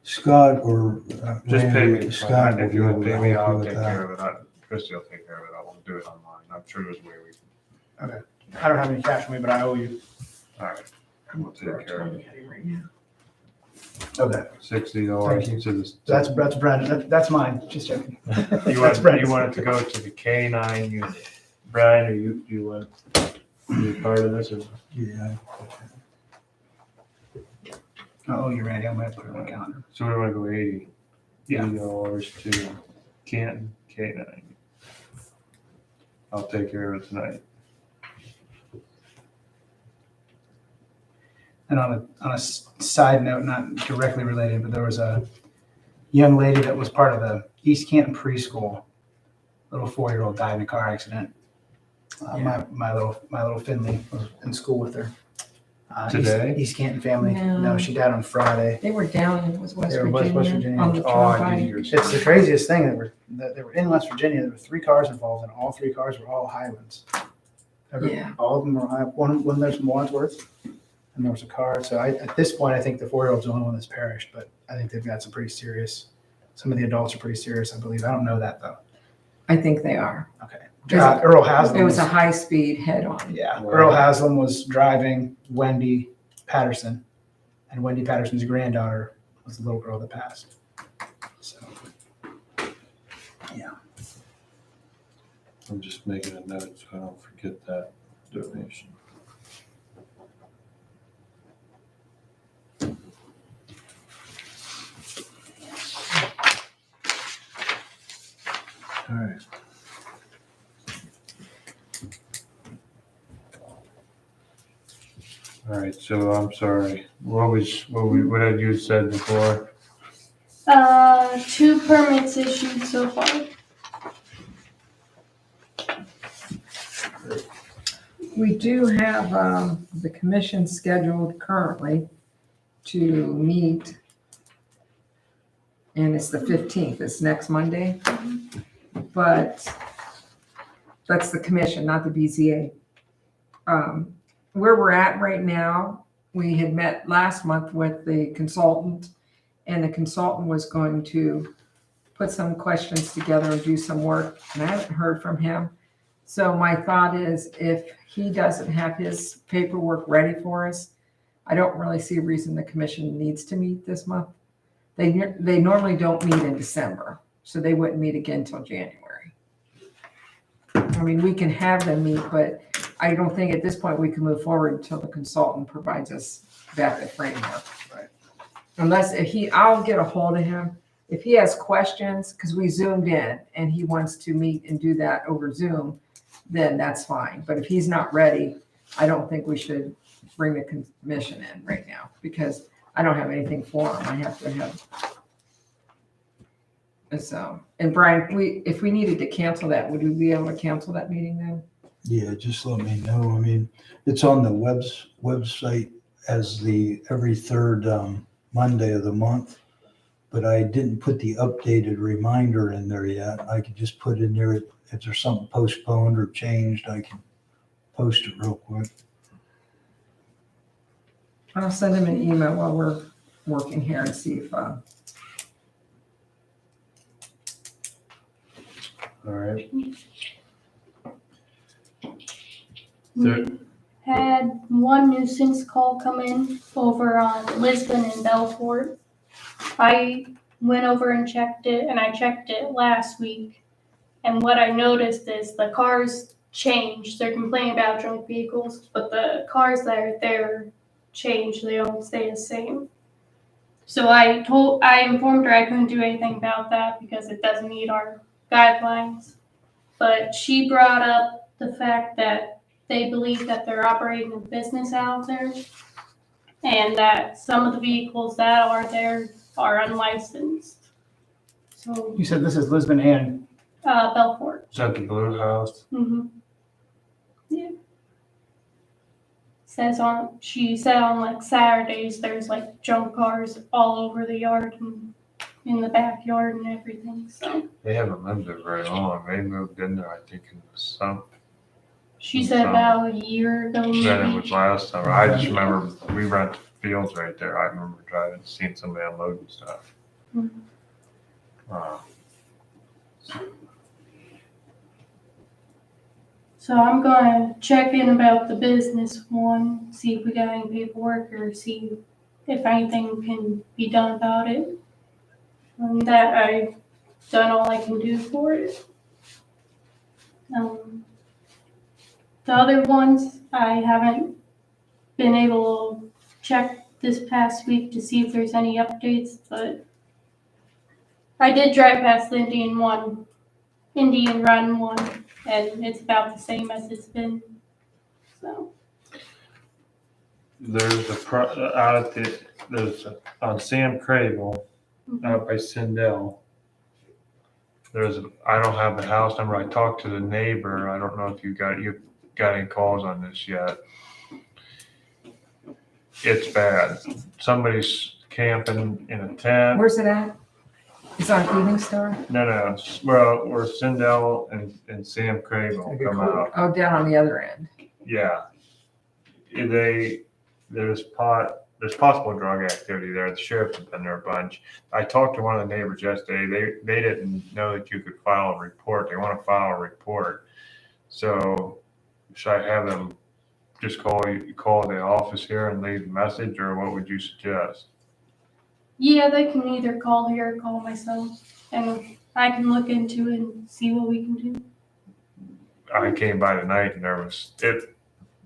S8: Scott or
S2: Just pay
S8: Randy,
S2: me.
S8: Scott will
S2: If
S8: be
S2: you
S8: able
S2: want
S8: to
S2: to pay me,
S8: help you
S2: I'll
S8: with
S2: take
S8: that.
S2: care of it. Christie will take care of it. I won't do it online. I'm sure there's a way we can.
S3: I don't have any cash on me, but I owe you.
S2: All right. We'll take care of it.
S3: Okay.
S2: $60
S3: Thank
S2: to the.
S3: That's Brandon. That's mine. Just joking.
S2: You
S3: That's
S2: want,
S3: Brandon's.
S2: you want it to go to the K-9 unit. Brian, or you want? be part of this? Or-
S8: Yeah.
S1: Oh, you're ready. I'm gonna put it on the calendar.
S2: So we want to go 80.
S1: Yeah.
S2: $80 to Canton, K9. I'll take care of it tonight.
S1: And on a side note, not directly related, but there was a young lady that was part of the East Canton preschool. Little 4-year-old died in a car accident. My little Finley was in school with her.
S2: Today?
S1: East Canton family.
S4: No.
S1: No, she died on Friday.
S4: They were down in West
S1: They were West
S4: Virginia
S1: Virginia.
S4: on the
S2: Oh, I did
S4: turnpike.
S2: hear
S1: It's the craziest thing that they were in West Virginia. There were 3 cars involved, and all 3 cars were all Highlands.
S4: Yeah.
S1: All of them were one there's from Wadsworth, and there was a car. So at this point, I think the 4-year-old's the only one that's perished, but I think they've got some pretty serious. Some of the adults are pretty serious, I believe. I don't know that though.
S4: I think they are.
S1: Okay.
S4: There's
S1: Earl Haslam.
S4: It was a high-speed head-on.
S1: Yeah,
S2: Wow.
S1: Earl Haslam was driving Wendy Patterson, and Wendy Patterson's granddaughter was the little girl that passed. So, yeah.
S2: I'm just making a note so I don't forget that donation. All right. All right, so I'm sorry. What had you said before?
S7: 2 permits issued so far.
S4: We do have the commission scheduled currently to meet, and it's the 15th, it's next Monday. But that's the commission, not the BZA. Where we're at right now, we had met last month with the consultant, and the consultant was going to put some questions together and do some work, and I haven't heard from him. So my thought is, if he doesn't have his paperwork ready for us, I don't really see a reason the commission needs to meet this month. They normally don't meet in December, so they wouldn't meet again till January. I mean, we can have them meet, but I don't think at this point we can move forward until the consultant provides us back the framework.
S1: Right.
S4: Unless I'll get a hold of him. If he has questions, because we zoomed in and he wants to meet and do that over Zoom, then that's fine. But if he's not ready, I don't think we should bring the commission in right now, because I don't have anything for him. I have to have. So, and Brian, if we needed to cancel that, would we be able to cancel that meeting then?
S8: Yeah, just let me know. I mean, it's on the website as every 3rd Monday of the month, but I didn't put the updated reminder in there yet. I could just put in there, if there's something postponed or changed, I can post it real quick.
S4: I'll send him an email while we're working here and see if,
S2: All right.
S7: We had one nuisance call come in over on Lisbon and Belfort. I went over and checked it, and I checked it last week. And what I noticed is the cars changed. They're complaining about junk vehicles, but the cars that are there change. They don't stay the same. So I informed her I couldn't do anything about that because it doesn't meet our guidelines. But she brought up the fact that they believe that they're operating a business out there, and that some of the vehicles that are there are unlicensed. So,
S1: You said this is Lisbon and
S7: Belfort.
S2: Is that the blue house?
S7: Mm-hmm. Yeah. She said on like Saturdays, there's like junk cars all over the yard and in the backyard and everything, so.
S2: They haven't lived there very long. They moved in there, I think, in the summer.
S7: She said about a year ago,
S2: Then it
S7: maybe.
S2: was last summer. I just remember we rent fields right there. I remember driving, seeing somebody unloading stuff.
S7: Mhm. So I'm gonna check in about the business one, see if we got any paperwork or see if anything can be done about it. And that I've done all I can do for it. The other ones, I haven't been able to check this past week to see if there's any updates, but I did drive past the Indian Run one, and it's about the same as it's been. So
S2: There's on Sam Cradle, out by Sindel. I don't have the house number. I talked to the neighbor. I don't know if you've got any calls on this yet. It's bad. Somebody's camping in a tent.
S4: Where's it at? It's on Evening Star?
S2: No, where Sindel and Sam Cradle come out.
S4: Oh, down on the other end.
S2: Yeah. There's possible drug activity there. The sheriff's been there a bunch. I talked to one of the neighbors yesterday. They didn't know that you could file a report. They want to file a report. So should I have them just call the office here and leave a message, or what would you suggest?
S7: yeah, they can either call here or call myself, and I can look into it and see what we can do.
S2: I came by tonight and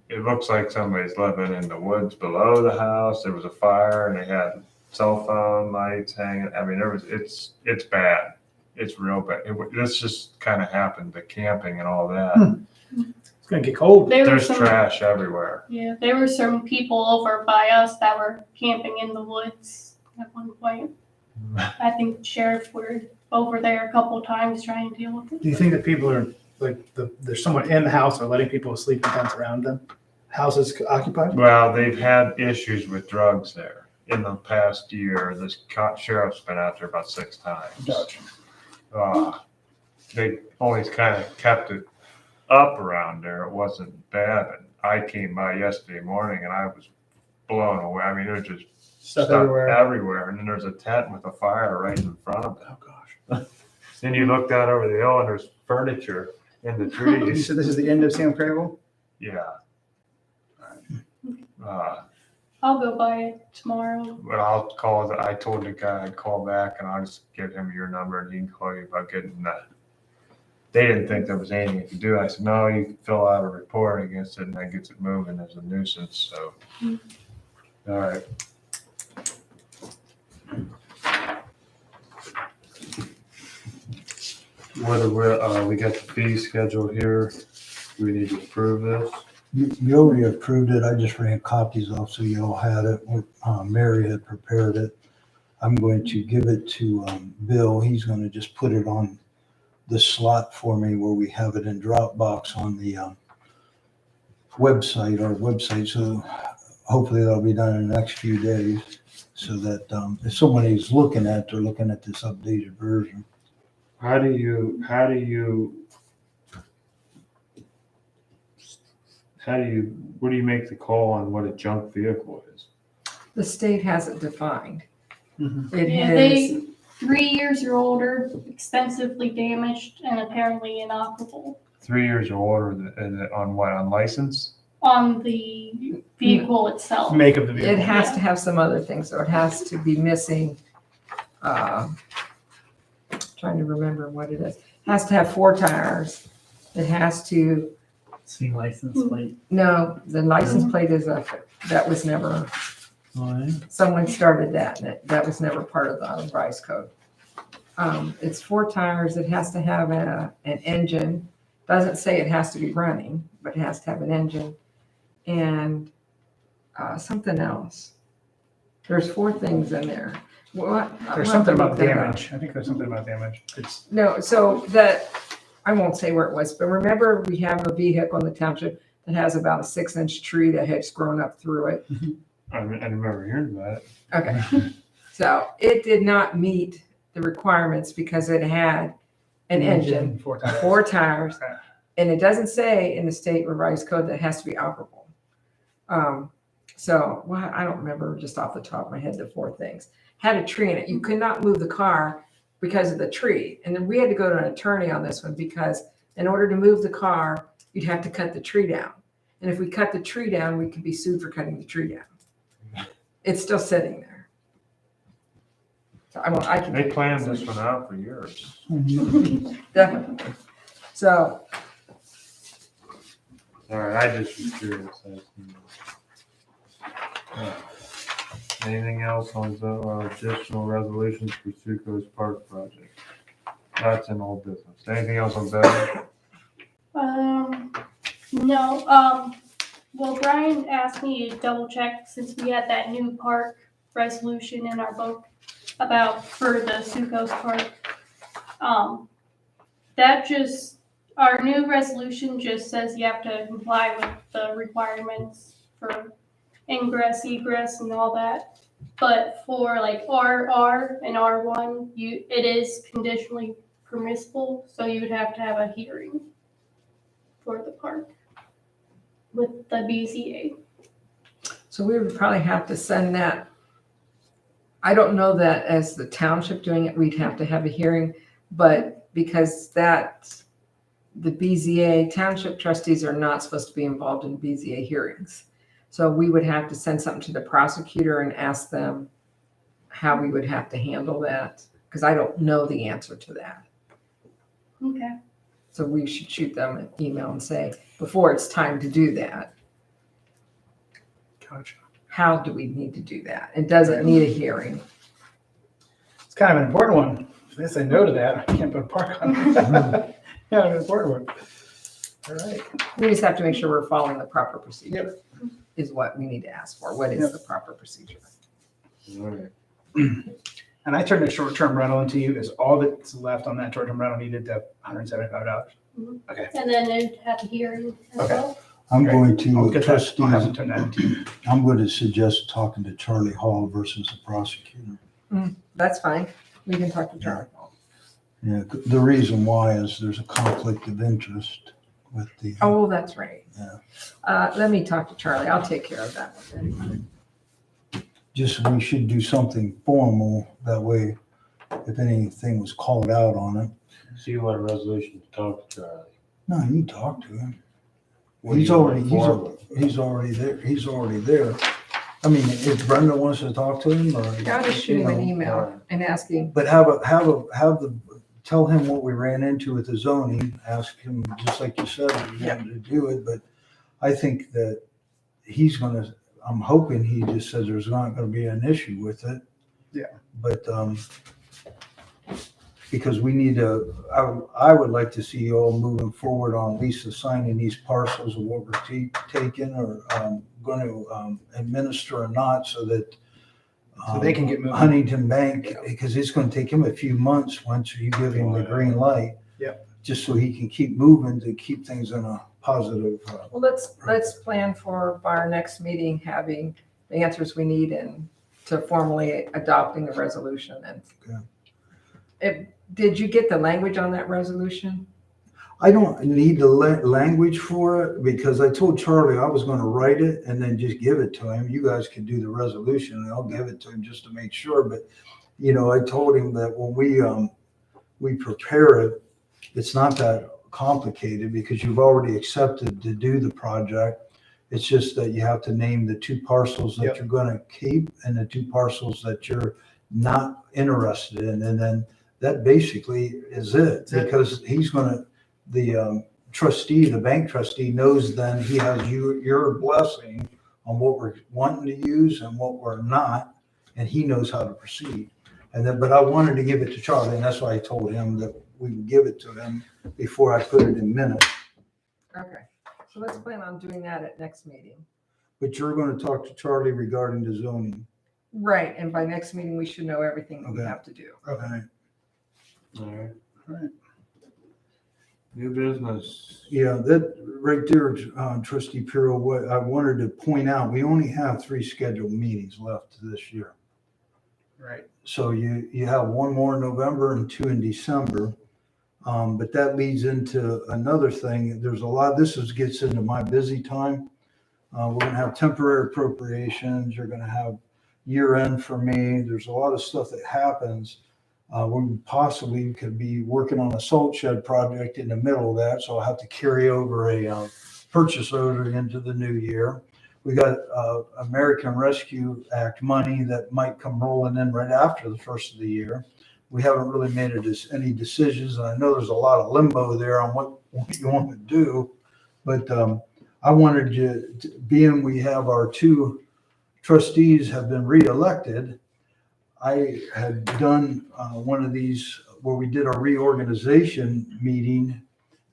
S2: it looks like somebody's living in the woods below the house. There was a fire and they had cell phone lights hanging. I mean, it's bad. It's real bad. This just kind of happened, the camping and all that.
S1: It's gonna get cold.
S2: There's trash everywhere.
S7: Yeah, there were some people over by us that were camping in the woods at one point. I think the sheriff were over there a couple of times trying to deal with it.
S1: Do you think that people are there's someone in the house or letting people sleep in tents around them? Houses occupied?
S2: Well, they've had issues with drugs there in the past year. This sheriff's been out there about 6 times.
S1: Gotcha.
S2: They always kind of kept it up around there. It wasn't bad. And I came by yesterday morning and I was blown away. I mean, it was just
S1: Stuff
S2: stuff
S1: everywhere.
S2: And then there's a tent with a fire right in front of it.
S1: Oh gosh.
S2: Then you look down over the hill and there's furniture in the
S1: You
S2: trees.
S1: said this is the end of Sam Cradle?
S2: Yeah.
S7: I'll go by it tomorrow.
S2: But I told the guy I'd call back and I'll just give him your number and he can call you about getting that. They didn't think there was anything you could do. I said, no, you can fill out a report against it and that gets it moving as a nuisance. So, all right. We got the fee schedule here. Do we need to approve this?
S8: You already approved it. I just ran copies off so you all had it. Mary had prepared it. I'm going to give it to Bill. He's going to just put it on the slot for me where we have it in Dropbox on the website. So hopefully that'll be done in the next few days so that if somebody's looking at, they're looking at this updated version.
S2: What do you make the call on what a junk vehicle is?
S4: The state has it defined.
S1: Mhm.
S4: It
S7: Yeah,
S4: is,
S7: 3 years or older, extensively damaged, and apparently inoperable
S2: 3 years or older, on what, on license?
S7: on the vehicle itself.
S1: Make of the vehicle.
S4: it has to have some other things, so it has to be missing, trying to remember what it is. Has to have 4 tires. It has to,
S1: See license plate.
S4: no, the license plate that was never, someone started that, and that was never part of the revised code. It's 4 tires. It has to have an engine. Doesn't say it has to be running, but it has to have an engine and something else. There's 4 things in there. What?
S1: There's something about damage. I think there's something about damage. It's
S4: No, so that, I won't say where it was, but remember we have a vehicle in the township that has about a 6-inch tree that has grown up through it.
S2: I remember hearing about it.
S4: Okay. So it did not meet the requirements because it had an engine,
S1: 4 tires.
S4: 4 tires, and it doesn't say in the state revised code that it has to be operable. So, well, I don't remember just off the top of my head the 4 things. Had a tree in it. You could not move the car because of the tree. And then we had to go to an attorney on this one because in order to move the car, you'd have to cut the tree down. And if we cut the tree down, we could be sued for cutting the tree down. It's still sitting there. So I can.
S2: They planned this one out for years.
S4: Definitely. So
S2: All right, I just was curious. Anything else on the additional resolutions for Succo's Park project? That's an old business. Anything else on that?
S7: No, well, Brian asked me to double check since we had that new park resolution in our book for the Succo's Park. Our new resolution just says you have to comply with the requirements for ingress, egress, and all that. But for like RR and R1, it is conditionally permissible, so you would have to have a hearing for the park with the BZA.
S4: So we would probably have to send that. I don't know that as the township doing it, we'd have to have a hearing, but because the BZA township trustees are not supposed to be involved in BZA hearings. So we would have to send something to the prosecutor and ask them how we would have to handle that, because I don't know the answer to that.
S7: Okay.
S4: So we should shoot them an email and say, before it's time to do that,
S1: Gotcha.
S4: how do we need to do that? And does it need a hearing?
S1: It's kind of an important one. If they say no to that, I can't put a park on it. Yeah, an important one. All right.
S4: We just have to make sure we're following the proper procedure. Is what we need to ask for. What is the proper procedure?
S2: All right.
S1: And I turned a short-term rental into you. Is all that's left on that short-term rental needed to $175? Okay.
S7: And then it'd have a hearing as
S1: Okay.
S7: well.
S8: I'm
S1: Okay.
S8: going
S1: I'll
S8: to,
S1: get that.
S8: trustees,
S1: I'll have them turn that into you.
S8: I'm going to suggest talking to Charlie Hall versus the prosecutor.
S4: That's fine. We can talk to Charlie.
S8: Yeah, the reason why is there's a conflict of interest with the.
S4: Oh, that's right.
S8: Yeah.
S4: Let me talk to Charlie. I'll take care of that one.
S8: Just, we should do something formal, that way, if anything was called out on it.
S2: So you want a resolution to talk to Charlie?
S8: No, you can talk to him.
S2: What do
S8: He's
S2: you want
S8: already,
S2: to inform
S8: he's already there, he's already there. I mean, if Brenda wants to talk to him, or.
S4: I'll just shoot him an email and ask him.
S8: But tell him what we ran into with the zoning, ask him, just like you said, we wanted to do it, but I think that I'm hoping he just says there's not gonna be an issue with it.
S1: Yeah.
S8: But, because we need I would like to see you all moving forward on at least assigning these parcels of what we're taking or, going to, administer or not, so that
S1: So they can get moving.
S8: Huntington Bank, because it's gonna take him a few months once you give him the green light.
S1: Yep.
S8: Just so he can keep moving to keep things in a positive.
S4: Well, let's plan for our next meeting, having the answers we need and to formally adopting the resolution. And did you get the language on that resolution?
S8: I don't need the language for it, because I told Charlie I was gonna write it and then just give it to him. You guys could do the resolution and I'll give it to him just to make sure. But, I told him that when we prepare it, it's not that complicated, because you've already accepted to do the project. It's just that you have to name the two parcels that you're gonna keep and the two parcels that you're not interested in. And then that basically is it, because he's gonna, the trustee, the bank trustee knows then he has your blessing on what we're wanting to use and what we're not, and he knows how to proceed. And then, but I wanted to give it to Charlie, and that's why I told him that we would give it to him before I put it in minutes.
S4: Okay, so let's plan on doing that at next meeting.
S8: But you're gonna talk to Charlie regarding the zoning.
S4: Right, and by next meeting, we should know everything that we
S8: Okay.
S4: have to do.
S8: Okay.
S2: All right.
S1: All right.
S2: New business.
S8: Yeah, that right there, trustee Pirro, what I wanted to point out, we only have 3 scheduled meetings left this year.
S1: Right.
S8: So you have 1 more in November and 2 in December. But that leads into another thing. There's a lot, gets into my busy time. We're gonna have temporary appropriations. You're gonna have year end for me. There's a lot of stuff that happens. We possibly could be working on a salt shed project in the middle of that, so I'll have to carry over a purchase order into the new year. We got American Rescue Act money that might come rolling in right after the first of the year. We haven't really made any decisions, and I know there's a lot of limbo there on what you want to do, but I wanted you, being we have our two trustees have been reelected, I had done one of these where we did a reorganization meeting,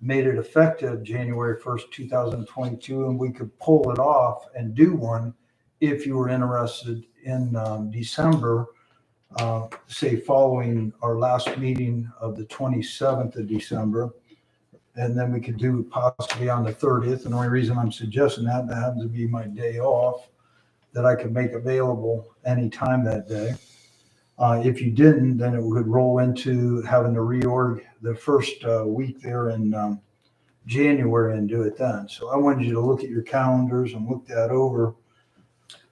S8: made it effective January 1st, 2022, and we could pull it off and do one if you were interested in December, say following our last meeting of the 27th of December. And then we could do possibly on the 30th. And the only reason I'm suggesting that happens to be my day off that I could make available anytime that day. If you didn't, then it would roll into having to reorg the first week there in January and do it then. So I wanted you to look at your calendars and look that over.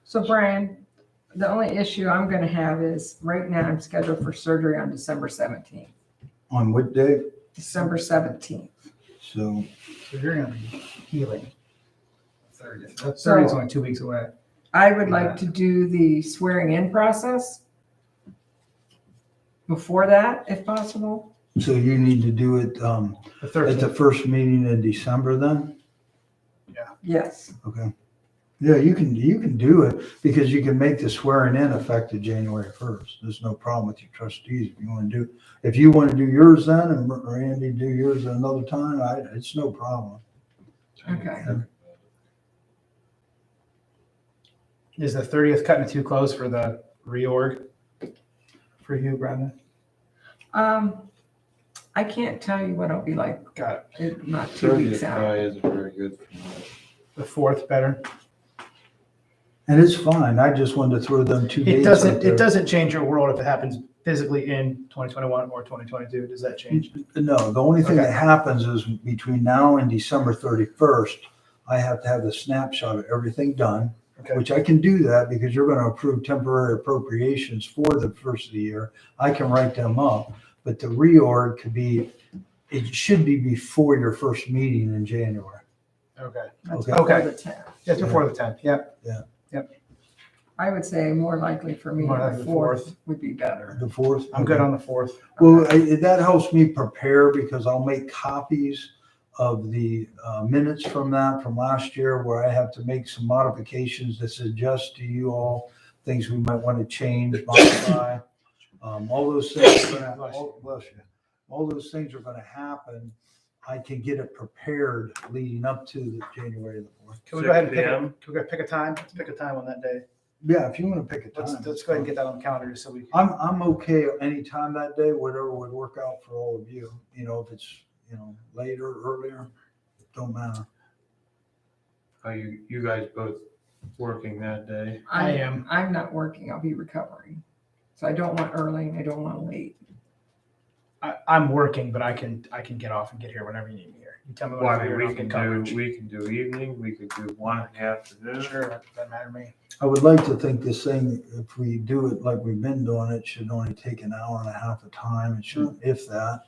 S4: So Brian, the only issue I'm gonna have is right now I'm scheduled for surgery on December 17th.
S8: On what day?
S4: December 17th.
S8: So
S1: So you're gonna be healing. 30th. That
S4: So-
S1: 30th is only 2 weeks away.
S4: I would like to do the swearing in process before that, if possible.
S8: so you need to do it
S1: The
S8: at
S1: 13th.
S8: the first meeting in December then?
S4: Yes.
S8: Okay. Yeah, you can do it because you can make the swearing in effective January 1st. There's no problem with your trustees if you want to do, if you want to do yours then and Randy do yours at another time, it's no problem.
S4: Okay.
S1: Is the 30th cutting it too close for the reorg for you, Brenda?
S4: I can't tell you what it'll be like,
S1: Got
S4: not 2 weeks out.
S2: Probably isn't very good.
S1: it. The 4th better.
S8: And it's fine. I just wanted to throw them two dates out there.
S1: It doesn't change your world if it happens physically in 2021 or 2022. Does that change?
S8: No, the only thing
S1: Okay.
S8: that happens is between now and December 31st, I have to have the snapshot of everything done,
S1: Okay.
S8: which I can do that because you're going to approve temporary appropriations for the first of the year. I can write them up, but the reorg it should be before your first meeting in January.
S1: Okay.
S8: Okay.
S1: Okay.
S4: Before the 10th.
S1: It's before the 10th. Yep.
S4: I would say more likely for me,
S1: More
S4: the
S1: likely the
S4: 4th would be better.
S8: The 4th?
S1: I'm good on the 4th.
S8: Well, that helps me prepare because I'll make copies of the minutes from last year where I have to make some modifications that suggest to you all things we might want to change, modify. All those things are gonna, bless you. All those things are gonna happen. I can get it prepared leading up to the January the 4th.
S1: Can we go ahead and
S2: 6 p.m.?
S1: can we go pick a time? Let's pick a time on that day.
S8: Yeah, if you want to pick a
S1: Let's
S8: time.
S1: go ahead and get that on the calendar so we.
S8: I'm okay any time that day, whatever would work out for all of you. You know, if it's, later, earlier, don't matter.
S2: Are you guys both working that day?
S1: I am.
S4: I'm not working. I'll be recovering. So I don't want early and I don't want late.
S1: I'm working, but I can get off and get here whenever you need me here. You tell me when
S2: Well,
S1: I'm
S2: I mean,
S1: here.
S2: we
S1: I'll
S2: can
S1: get coverage.
S2: do evening, we could do one in the afternoon.
S1: Sure, that doesn't matter to me.
S8: I would like to think this thing, if we do it like we've been doing it, should only take an hour and a half of time. It shouldn't, if that,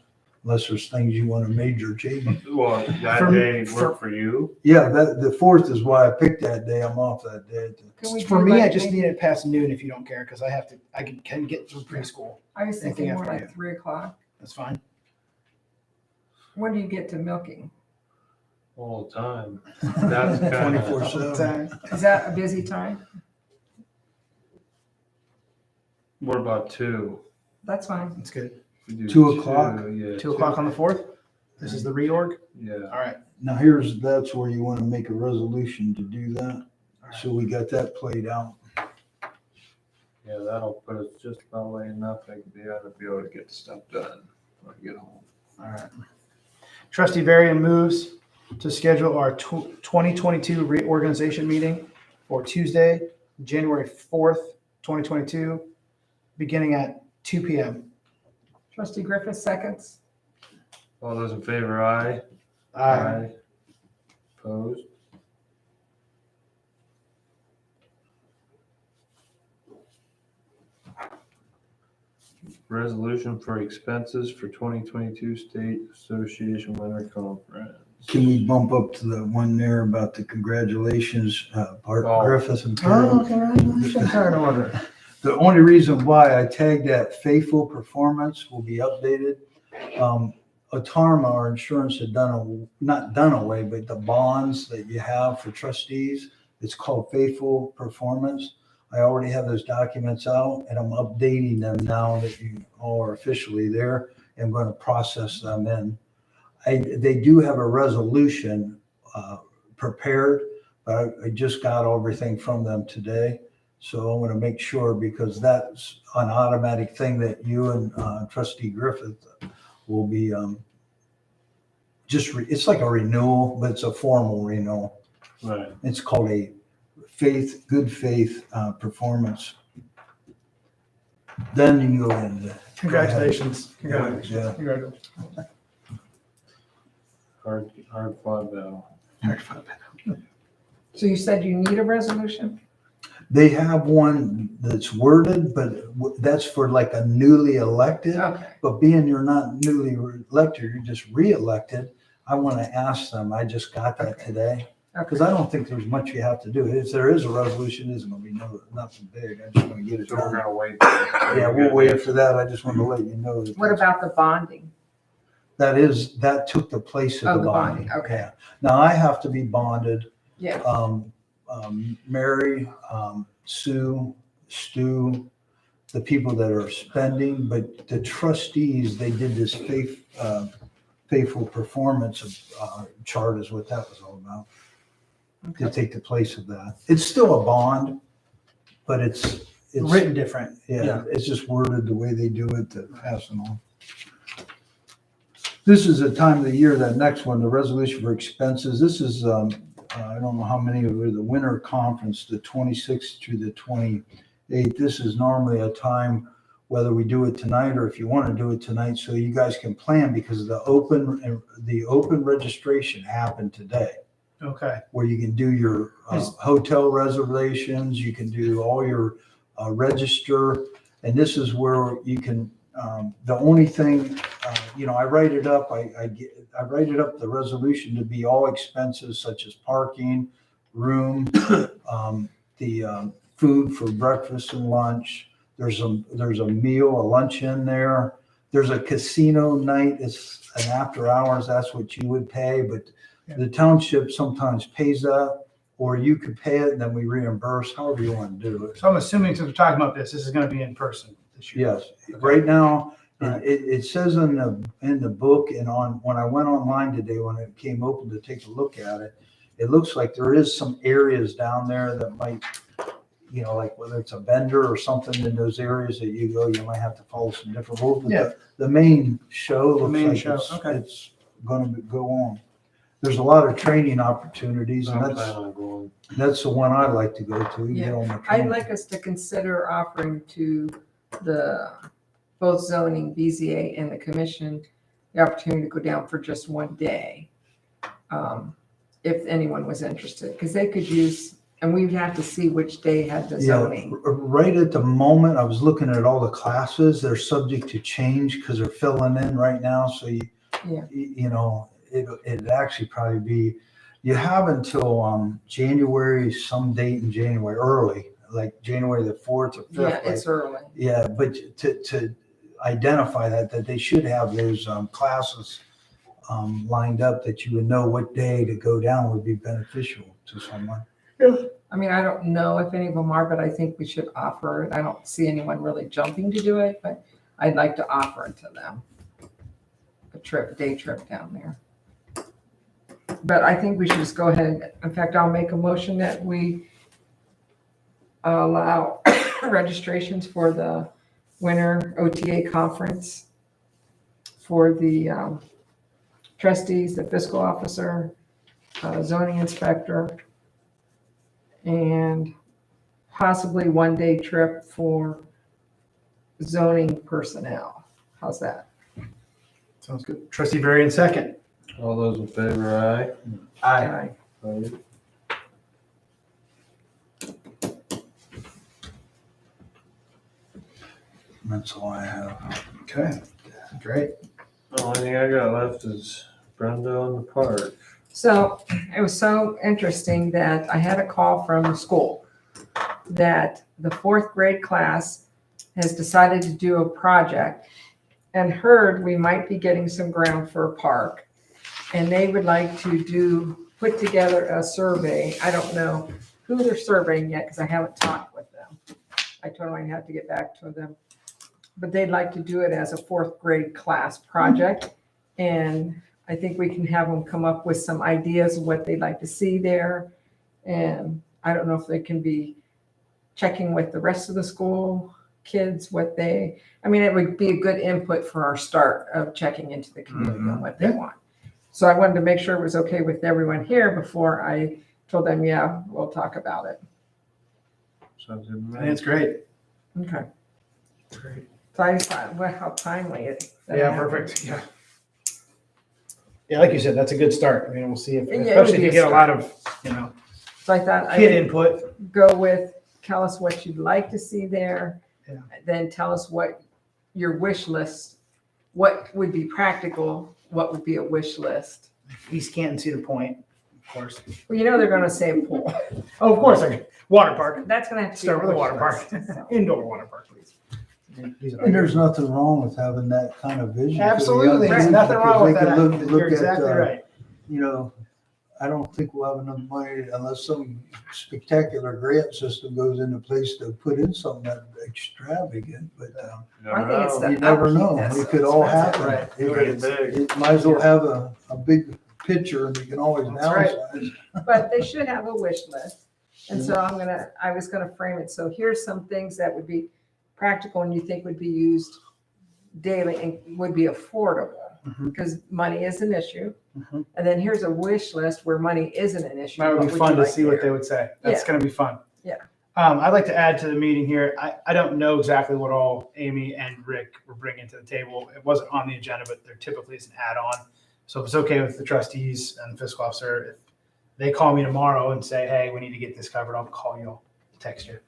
S8: unless there's things you want to major change.
S2: Well, that
S1: For-
S2: day
S1: for-
S2: work for you?
S8: Yeah, the 4th is why I picked that day. I'm off that day.
S4: Can we
S1: For
S4: do
S1: me, I
S4: like
S1: just
S4: maybe-
S1: need it past noon if you don't care, because I can get through preschool.
S4: I was thinking
S1: anything
S4: more
S1: after
S4: like 3:00.
S1: That's fine.
S4: When do you get to milking?
S2: All the time. That's kind of,
S8: 24/7.
S4: Is that a busy time?
S2: what about 2?
S4: That's fine.
S1: That's good.
S2: We do
S8: 2 o'clock?
S2: 2, yeah.
S1: 2 o'clock on the 4th? This is the reorg?
S2: Yeah.
S1: All right.
S8: Now that's where you want to make a resolution to do that. So we got that played out.
S2: Yeah, that'll put us just about late enough. I could be able to get the stuff done when I get home.
S1: All right. Trustee Varian moves to schedule our 2022 reorganization meeting for Tuesday, January 4th, 2022, beginning at 2 p.m.
S4: Trustee Griffith seconds.
S2: All those in favor, aye? Opposed? Resolution for expenses for 2022 State Association Winter Conference.
S8: Can we bump up to the one there about the congratulations, Bart
S2: Oh.
S8: Griffith and Carol?
S1: congratulations are in order.
S8: The only reason why I tagged that faithful performance will be updated. Otarma, our insurance had not done away, but the bonds that you have for trustees, it's called faithful performance. I already have those documents out and I'm updating them now that you all are officially there. I'm going to process them in. They do have a resolution prepared, but I just got everything from them today. So I want to make sure, because that's an automatic thing that you and Trustee Griffith will be it's like a renewal, but it's a formal renewal.
S6: Right.
S8: It's called a good faith performance. Then you go into.
S1: Congratulations.
S8: Yeah.
S1: Congratulations.
S6: Hard fought battle.
S4: So you said you need a resolution?
S8: They have one that's worded, but that's for like a newly elected.
S4: Okay.
S8: But being you're not newly elected, you're just re-elected, I want to ask them, I just got that today. Because I don't think there's much you have to do. If there is a resolution, it's going to be nothing big. I just want to get it
S6: So we're
S8: done.
S6: gonna wait.
S8: Yeah, we'll wait for that. I just want to let you know.
S4: What about the bonding?
S8: That took the place
S4: Oh,
S8: of
S4: the
S8: the bonding.
S4: bonding, okay.
S8: Yeah. Now I have to be bonded.
S4: Yeah.
S8: Mary, Sue, Stu, the people that are spending, but the trustees, they did this faithful performance chart is what that was all about. To take the place of that. It's still a bond, but it's
S1: Written different.
S8: yeah, it's just worded the way they do it to pass it on. This is the time of the year, that next one, the resolution for expenses. This is, I don't know how many of you, the winter conference, the 26th through the 28th. This is normally a time, whether we do it tonight or if you want to do it tonight, so you guys can plan, because the open registration happened today,
S1: Okay.
S8: where you can do your hotel reservations, you can do all your register, and this is where you can, the only thing, I write it up, I write it up, the resolution to be all expenses such as parking, room, the food for breakfast and lunch. There's a meal, a lunch in there. There's a casino night, it's an after hours, that's what you would pay, but the township sometimes pays that, or you could pay it and then we reimburse, however you want to do it.
S1: So I'm assuming, since we're talking about this is going to be in person this year.
S8: Yes, right now,
S1: All right.
S8: it says in the book and when I went online today, when it came open to take a look at it, it looks like there is some areas down there that might, like whether it's a vendor or something in those areas that you go, you might have to follow some different rules. But
S1: Yeah.
S8: the main show
S1: The
S8: looks
S1: main
S8: like
S1: show, okay.
S8: it's going to go on. There's a lot of training opportunities, and
S6: I'm planning on going.
S8: that's the one I like to go to.
S4: Yeah.
S8: Get on the
S4: I'd
S8: training.
S4: like us to consider offering to both zoning, BZA, and the commission the opportunity to go down for just one day. If anyone was interested, because they could use, and we'd have to see which day had the zoning.
S8: Right at the moment, I was looking at all the classes. They're subject to change because they're filling in right now. So it'd actually probably be, you have until January, some date in January, early, like January the 4th or 5th.
S4: Yeah, it's early.
S8: Yeah, but to identify that they should have those classes lined up, that you would know what day to go down would be beneficial to someone.
S4: I mean, I don't know if any of them are, but I think we should offer it. I don't see anyone really jumping to do it, but I'd like to offer it to them. A day trip down there. But I think we should just go ahead. In fact, I'll make a motion that we allow registrations for the winter OTA conference for the trustees, the fiscal officer, zoning inspector, and possibly one-day trip for zoning personnel. How's that?
S1: Sounds good. Trustee Varian, second.
S6: All those in favor, aye?
S4: Aye.
S6: Aye.
S8: That's all I have.
S1: Okay, great.
S6: The only thing I got left is Brenda in the park.
S4: So it was so interesting that I had a call from the school that the 4th grade class has decided to do a project and heard we might be getting some ground for a park. And they would like to put together a survey. I don't know who they're surveying yet, because I haven't talked with them. I told them I'd have to get back to them. But they'd like to do it as a 4th grade class project. And I think we can have them come up with some ideas of what they'd like to see there. And I don't know if they can be checking with the rest of the school kids, it would be a good input for our start of checking into the community on what they want. So I wanted to make sure it was okay with everyone here before I told them, yeah, we'll talk about it.
S2: Sounds good to
S1: I
S2: me.
S1: think it's great.
S4: Okay.
S1: Great.
S4: So I just thought, well, how timely it. that
S1: Yeah,
S4: happened.
S1: perfect. Yeah. Yeah, like you said, that's a good start. I mean, we'll see if,
S4: Yeah, it would
S1: especially if
S4: be
S1: you
S4: a
S1: get a
S4: start.
S1: lot of,
S4: So I thought I
S1: kid
S4: would
S1: input.
S4: go with, tell us what you'd like to see there.
S1: Yeah.
S4: Then tell us what your wish list, what would be practical, what would be a wish list.
S1: East Canton, Cedar Point, of course.
S4: Well, they're gonna say a pool.
S1: Oh, of course, water park.
S4: That's gonna have to be.
S1: Start with a water
S4: wish
S1: park.
S4: list, so.
S1: Indoor water park, please.
S8: And there's nothing wrong with having that kind of vision. for the young
S1: Absolutely, there's
S8: kids,
S1: nothing wrong with
S8: because
S1: that.
S8: they can
S1: You're
S8: look at,
S1: exactly right.
S8: you know, I don't think we'll have enough money unless some spectacular grant system goes into place to put in something that extravagant, but
S4: I think it's the
S8: you never
S4: upkeep
S8: know.
S4: that's
S8: It could all
S4: expensive.
S8: happen.
S1: Right.
S8: It-
S2: Big.
S8: It might as well have a big picture and you can always
S1: That's right.
S8: downsize.
S4: But they should have a wish list. And so I was gonna frame it, so here's some things that would be practical and you think would be used daily and would be affordable,
S1: Mhm.
S4: because money is an issue.
S1: Mhm.
S4: And then here's a wish list where money isn't an issue.
S1: That would
S4: What
S1: be fun
S4: you
S1: to
S4: like
S1: see what
S4: there?
S1: they would say. That's
S4: Yeah.
S1: gonna be fun.
S4: Yeah.
S1: I'd like to add to the meeting here. I don't know exactly what all Amy and Rick were bringing to the table. It wasn't on the agenda, but there typically is an add-on. So if it's okay with the trustees and the fiscal officer, if they call me tomorrow and say, hey, we need to get this covered, I'll call you, I'll text you.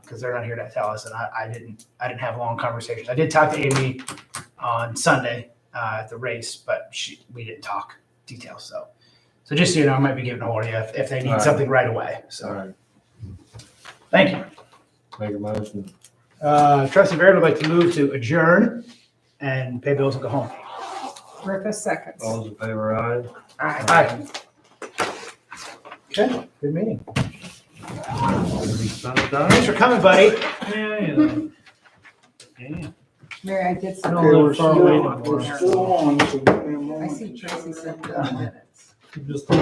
S1: Because they're not here to tell us, and I didn't have long conversations. I did talk to Amy on Sunday at the race, but we didn't talk details. So just so you know, I might be giving a hold of you if they need
S2: All right.
S1: something right away.
S2: All
S1: So
S2: right,
S1: thank you.
S2: make a motion.
S1: Trustee Baird would like to move to adjourn and pay bills and go home.
S4: Rippa seconds.
S2: All those in favor, aye?
S1: Aye. Okay, good meeting. Thanks for coming, buddy.
S6: Yeah, you know. Yeah.
S4: Mary, I did some.
S6: No,
S8: Okay, we're
S6: far
S8: still,
S6: away
S8: we're still on, so give me a
S4: I
S8: moment.
S4: see Tracy said 30 minutes.
S6: Just on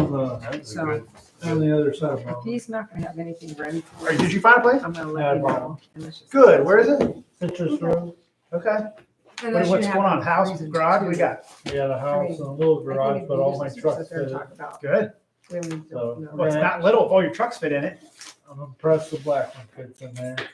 S4: So
S6: the other side.
S4: if he's not gonna have anything ready for
S1: Or
S4: us,
S1: did you find a place?
S4: I'm gonna let you know. And let's just-
S1: Good. Where is it?
S6: Citrus Road.
S1: Okay.
S4: Unless you
S1: What's
S4: have
S1: going on? House,
S4: reason
S1: garage?
S4: to.
S1: What do we got?
S6: Yeah, the house and a little
S4: I
S6: garage,
S4: think
S6: but
S4: we
S6: all
S4: just
S6: my
S4: need to
S6: trucks
S4: sit there and
S6: fit.
S4: talk about.
S1: Good.
S4: We need to
S6: So-
S4: know.
S1: Well, it's not little. Oh, your truck's fit in it.
S6: I'm impressed the black one fits in there.